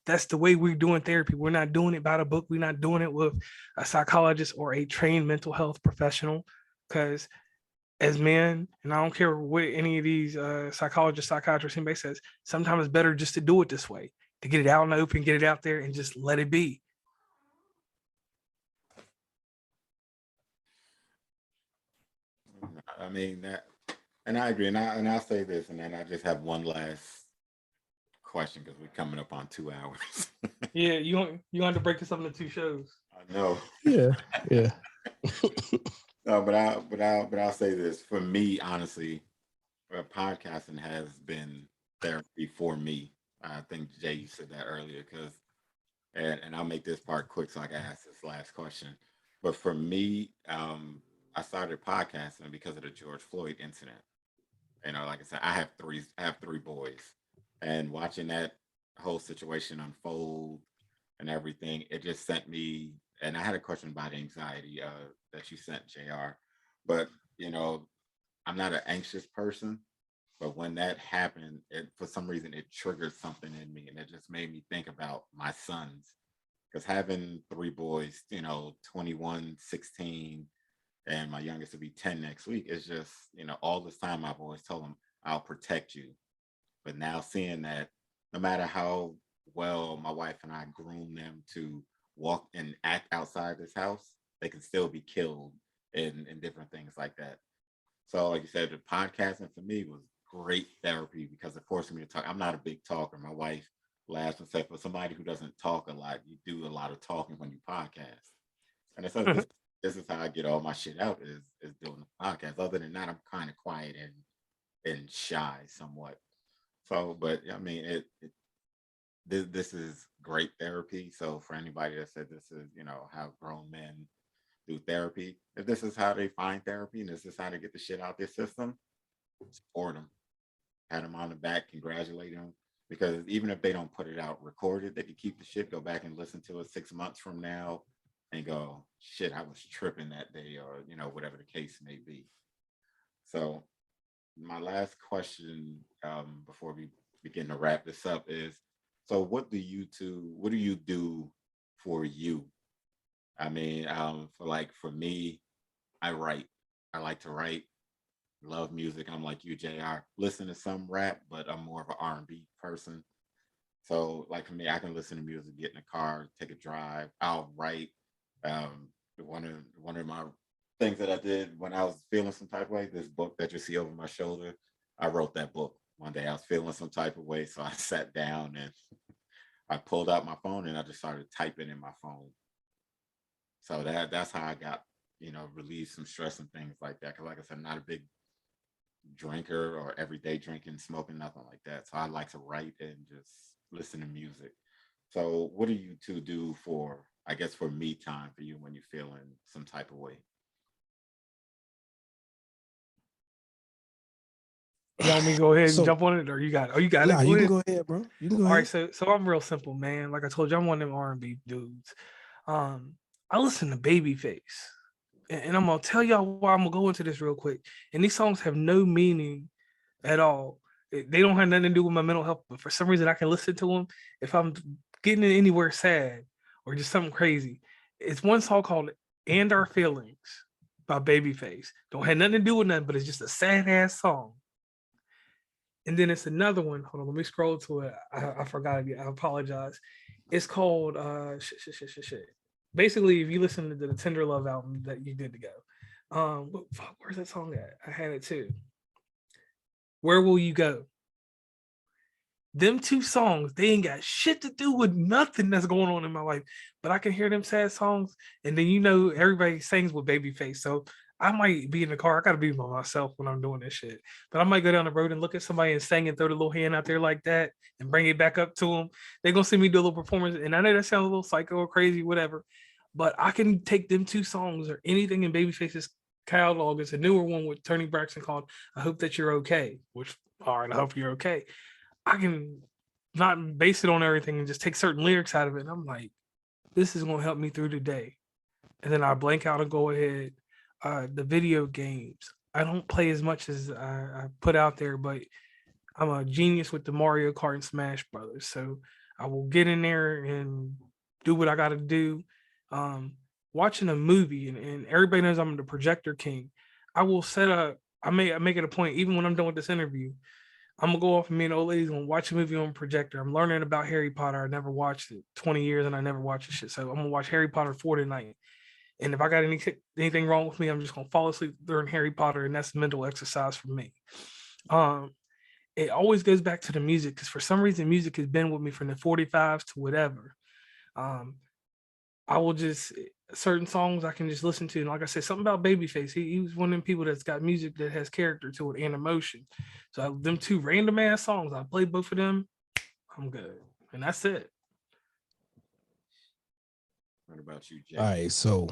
That's the way we're doing therapy. We're not doing it by the book. We're not doing it with a psychologist or a trained mental health professional. Because as men, and I don't care what any of these psychologists, psychiatrists, anybody says, sometimes it's better just to do it this way, to get it out in the open, get it out there, and just let it be. I mean that, and I agree. And I'll say this, and then I just have one last question because we're coming up on 2 hours. Yeah, you want to break this up into 2 shows. I know. Yeah. No, but I'll say this. For me, honestly, podcasting has been therapy for me. I think Jay, you said that earlier, because and I'll make this part quick so I can ask this last question. But for me, I started podcasting because of the George Floyd incident. Like I said, I have three boys, and watching that whole situation unfold and everything, it just sent me. And I had a question about anxiety that you sent, JR. But I'm not an anxious person. But when that happened, for some reason, it triggered something in me, and it just made me think about my sons. Because having three boys, 21, 16, and my youngest will be 10 next week, is just, all this time I've always told them, I'll protect you. But now seeing that no matter how well my wife and I groom them to walk and act outside this house, they can still be killed in different things like that. So, like you said, the podcasting for me was great therapy because it forced me to talk. I'm not a big talker. My wife laughs and says, for somebody who doesn't talk a lot, you do a lot of talking when you podcast. And I said, this is how I get all my shit out is doing the podcast. Other than that, I'm kind of quiet and shy somewhat. So, but I mean, this is great therapy. So for anybody that said this is, how grown men do therapy, if this is how they find therapy and this is how they get the shit out their system, support them, pat them on the back, congratulate them. Because even if they don't put it out recorded, they can keep the shit, go back and listen to it 6 months from now and go, shit, I was tripping that day, or whatever the case may be. So my last question before we begin to wrap this up is, so what do you do for you? I mean, for me, I write. I like to write. Love music. I'm like you, JR. Listen to some rap, but I'm more of an R&B person. So, like for me, I can listen to music, get in the car, take a drive. I'll write. One of my things that I did when I was feeling some type of way, this book that you see over my shoulder, I wrote that book one day. I was feeling some type of way, so I sat down and I pulled out my phone and I just started typing in my phone. So that's how I got, relieve some stress and things like that. Because like I said, I'm not a big drinker or everyday drinking, smoking, nothing like that. So I like to write and just listen to music. So what do you two do for, I guess, for me time for you when you're feeling some type of way? You want me to go ahead and jump on it, or you got it? Oh, you got Nah, it. you can go ahead, bro. You can go All ahead. right, so I'm real simple, man. Like I told you, I'm one of them R&B dudes. I listen to Babyface, and I'm gonna tell y'all why. I'm gonna go into this real quick. And these songs have no meaning at all. They don't have nothing to do with my mental health, but for some reason I can listen to them if I'm getting anywhere sad or just something crazy. It's one song called "And Our Feelings" by Babyface. Don't have nothing to do with nothing, but it's just a sad ass song. And then it's another one. Hold on, let me scroll to it. I forgot it. I apologize. It's called shit. basically, if you listen to the Tender Love album, that you good to go. Where's that song at? I had it too. Where Will You Go? Them two songs, they ain't got shit to do with nothing that's going on in my life. But I can hear them sad songs, and then everybody sings with Babyface. So I might be in the car. I gotta be by myself when I'm doing this shit. But I might go down the road and look at somebody and sing and throw the little hand out there like that and bring it back up to them. They're gonna see me do a little performance. And I know that sounds a little psycho or crazy, whatever. But I can take them two songs or anything in Babyface's catalog. It's a newer one with Tony Braxton called I Hope That You're Okay, which all right, I hope you're okay. I can not base it on everything and just take certain lyrics out of it. And I'm like, this is going to help me through the day. And then I blank out and go ahead. The video games, I don't play as much as I put out there, but I'm a genius with the Mario Kart and Smash Brothers. So I will get in there and do what I got to do. Watching a movie, and everybody knows I'm the projector king. I will set up, I make it a point, even when I'm done with this interview, I'm gonna go off and me and old lady's gonna watch a movie on projector. I'm learning about Harry Potter. I never watched it 20 years and I never watched the shit. So I'm gonna watch Harry Potter 4 tonight. And if I got anything wrong with me, I'm just gonna fall asleep during Harry Potter, and that's mental exercise for me. It always goes back to the music because for some reason music has been with me from the 45s to whatever. I will just certain songs I can just listen to. And like I said, something about Babyface. He was one of them people that's got music that has character to it and emotion. So them two random ass songs, I play both of them. I'm good. And that's it. What about you, Jay? All right, so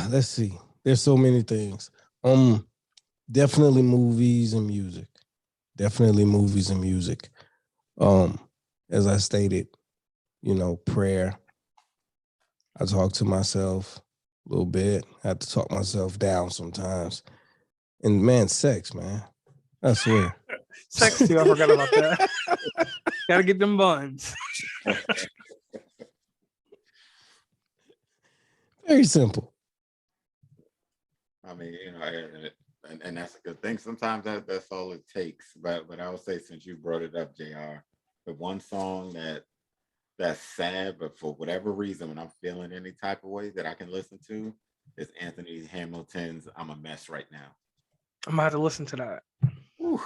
let's see. There's so many things. Definitely movies and music. Definitely movies and music. As I stated, prayer. I talk to myself a little bit. I have to talk myself down sometimes. And man, sex, man. I swear. Sex too. I forgot about that. Gotta get them buns. Very simple. I mean, and that's a good thing. Sometimes that's all it takes. But I would say, since you brought it up, JR, the one song that's sad, but for whatever reason, when I'm feeling any type of way that I can listen to, is Anthony Hamilton's "I'm a Mess Right Now." I'm gonna have to listen to that. Whew,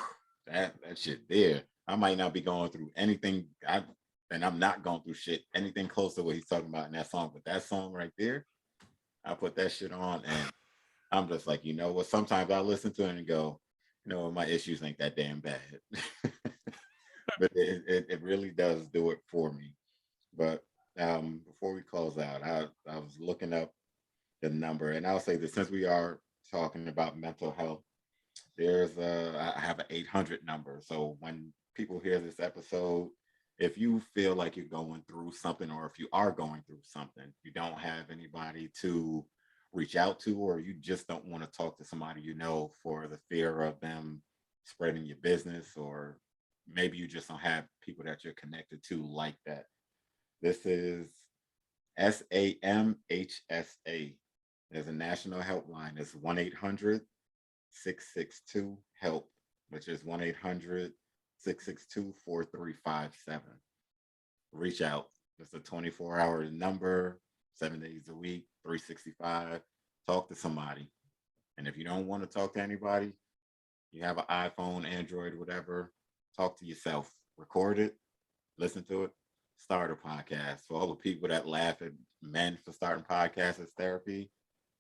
that shit there. I might not be going through anything. I'm not going through shit anything close to what he's talking about in that song. But that song right there, I put that shit on, and I'm just like, you know what? Sometimes I listen to it and go, my issues ain't that damn bad. But it really does do it for me. But before we close out, I was looking up the number, and I'll say that since we are talking about mental health, I have an 800 number. So when people hear this episode, if you feel like you're going through something, or if you are going through something, you don't have anybody to reach out to, or you just don't want to talk to somebody, for the fear of them spreading your business, or maybe you just don't have people that you're connected to like that. This is SAMHSA. There's a national helpline. It's 1-800-662-HELP, which is 1-800-662-4357. Reach out. It's a 24-hour number, 7 days a week, 365. Talk to somebody. And if you don't want to talk to anybody, you have an iPhone, Android, whatever, talk to yourself. Record it, listen to it, start a podcast. For all the people that laugh at men for starting podcasts as therapy,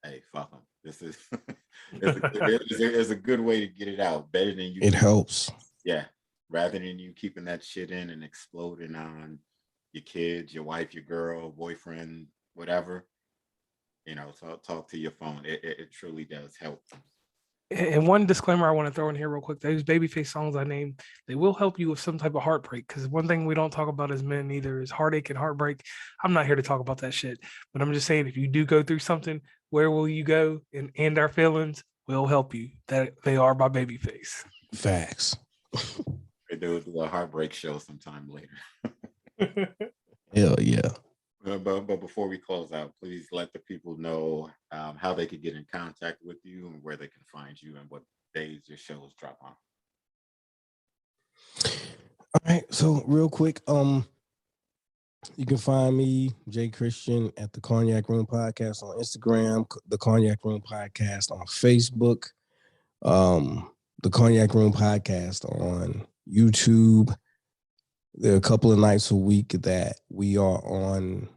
hey, fuck them. This is it's a good way to get it out. Better than you. It helps. Yeah. Rather than you keeping that shit in and exploding on your kids, your wife, your girl, boyfriend, whatever. Talk to your phone. It truly does help. And one disclaimer I want to throw in here real quick: those Babyface songs I named, they will help you with some type of heartbreak. Because one thing we don't talk about as men either is heartache and heartbreak. I'm not here to talk about that shit, but I'm just saying, if you do go through something, Where Will You Go? And Our Feelings will help you. That they are by Babyface. Facts. We do a heartbreak show sometime later. Hell yeah. But before we close out, please let the people know how they could get in contact with you and where they can find you and what days your shows drop on. All right. So real quick, You can find me, Jay Christian, at the Cognac Room Podcast on Instagram, the Cognac Room Podcast on Facebook, the Cognac Room Podcast on YouTube. There are a couple of nights a week that we are on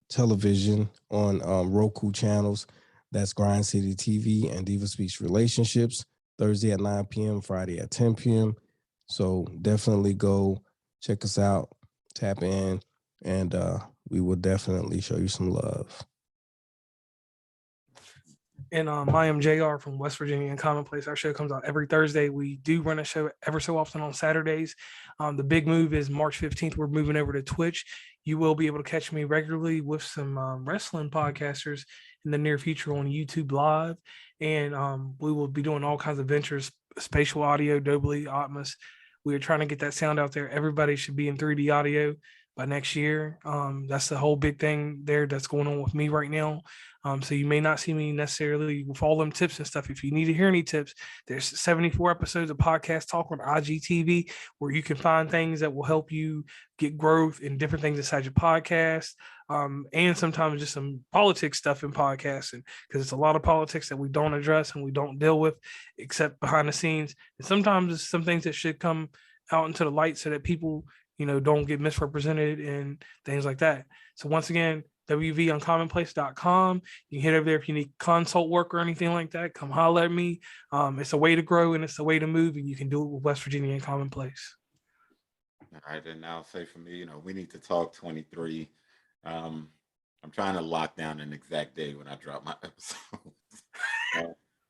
television on Roku channels. That's Grind City TV and Diva Speaks Relationships. Thursday at 9 p.m., Friday at 10 p.m. So definitely go check us out, tap in, and we will definitely show you some love. And I am JR from West Virginia Uncommonplace. Our show comes out every Thursday. We do run a show ever so often on Saturdays. The big move is March 15th. We're moving over to Twitch. You will be able to catch me regularly with some wrestling podcasters in the near future on YouTube Live. And we will be doing all kinds of ventures, spatial audio, Dolby Atmos. We are trying to get that sound out there. Everybody should be in 3D audio by next year. That's the whole big thing there that's going on with me right now. So you may not see me necessarily with all them tips and stuff. If you need to hear any tips, there's 74 episodes of podcast talk on IGTV where you can find things that will help you get growth and different things inside your podcast. And sometimes just some politics stuff in podcasting, because it's a lot of politics that we don't address and we don't deal with except behind the scenes. And sometimes it's some things that should come out into the light so that people, don't get misrepresented and things like that. So once again, WVUncommonplace.com. You can hit over there if you need consult work or anything like that. Come holler at me. It's a way to grow and it's a way to move, and you can do it with West Virginia Uncommonplace. All right, and I'll say for me, we need to talk 23. I'm trying to lock down an exact day when I drop my episodes.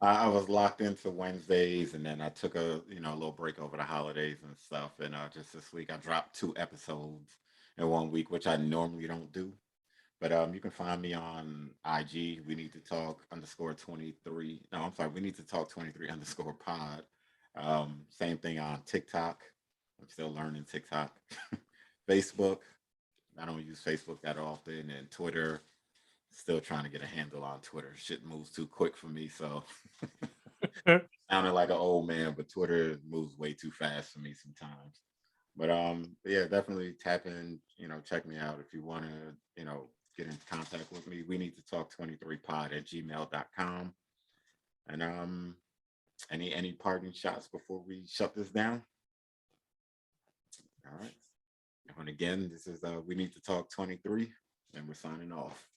I was locked into Wednesdays, and then I took a little break over the holidays and stuff. And just this week, I dropped 2 episodes in 1 week, which I normally don't do. But you can find me on IG. We need to talk _23. No, I'm sorry. We need to talk 23 _ pod. Same thing on TikTok. I'm still learning TikTok. Facebook. I don't use Facebook that often, and Twitter. Still trying to get a handle on Twitter. Shit moves too quick for me, so sounding like an old man, but Twitter moves way too fast for me sometimes. But yeah, definitely tap in, check me out if you want to, get in contact with me. We need to talk 23pod@gmail.com. And any parting shots before we shut this down? All right. And again, this is we need to talk 23, and we're signing off.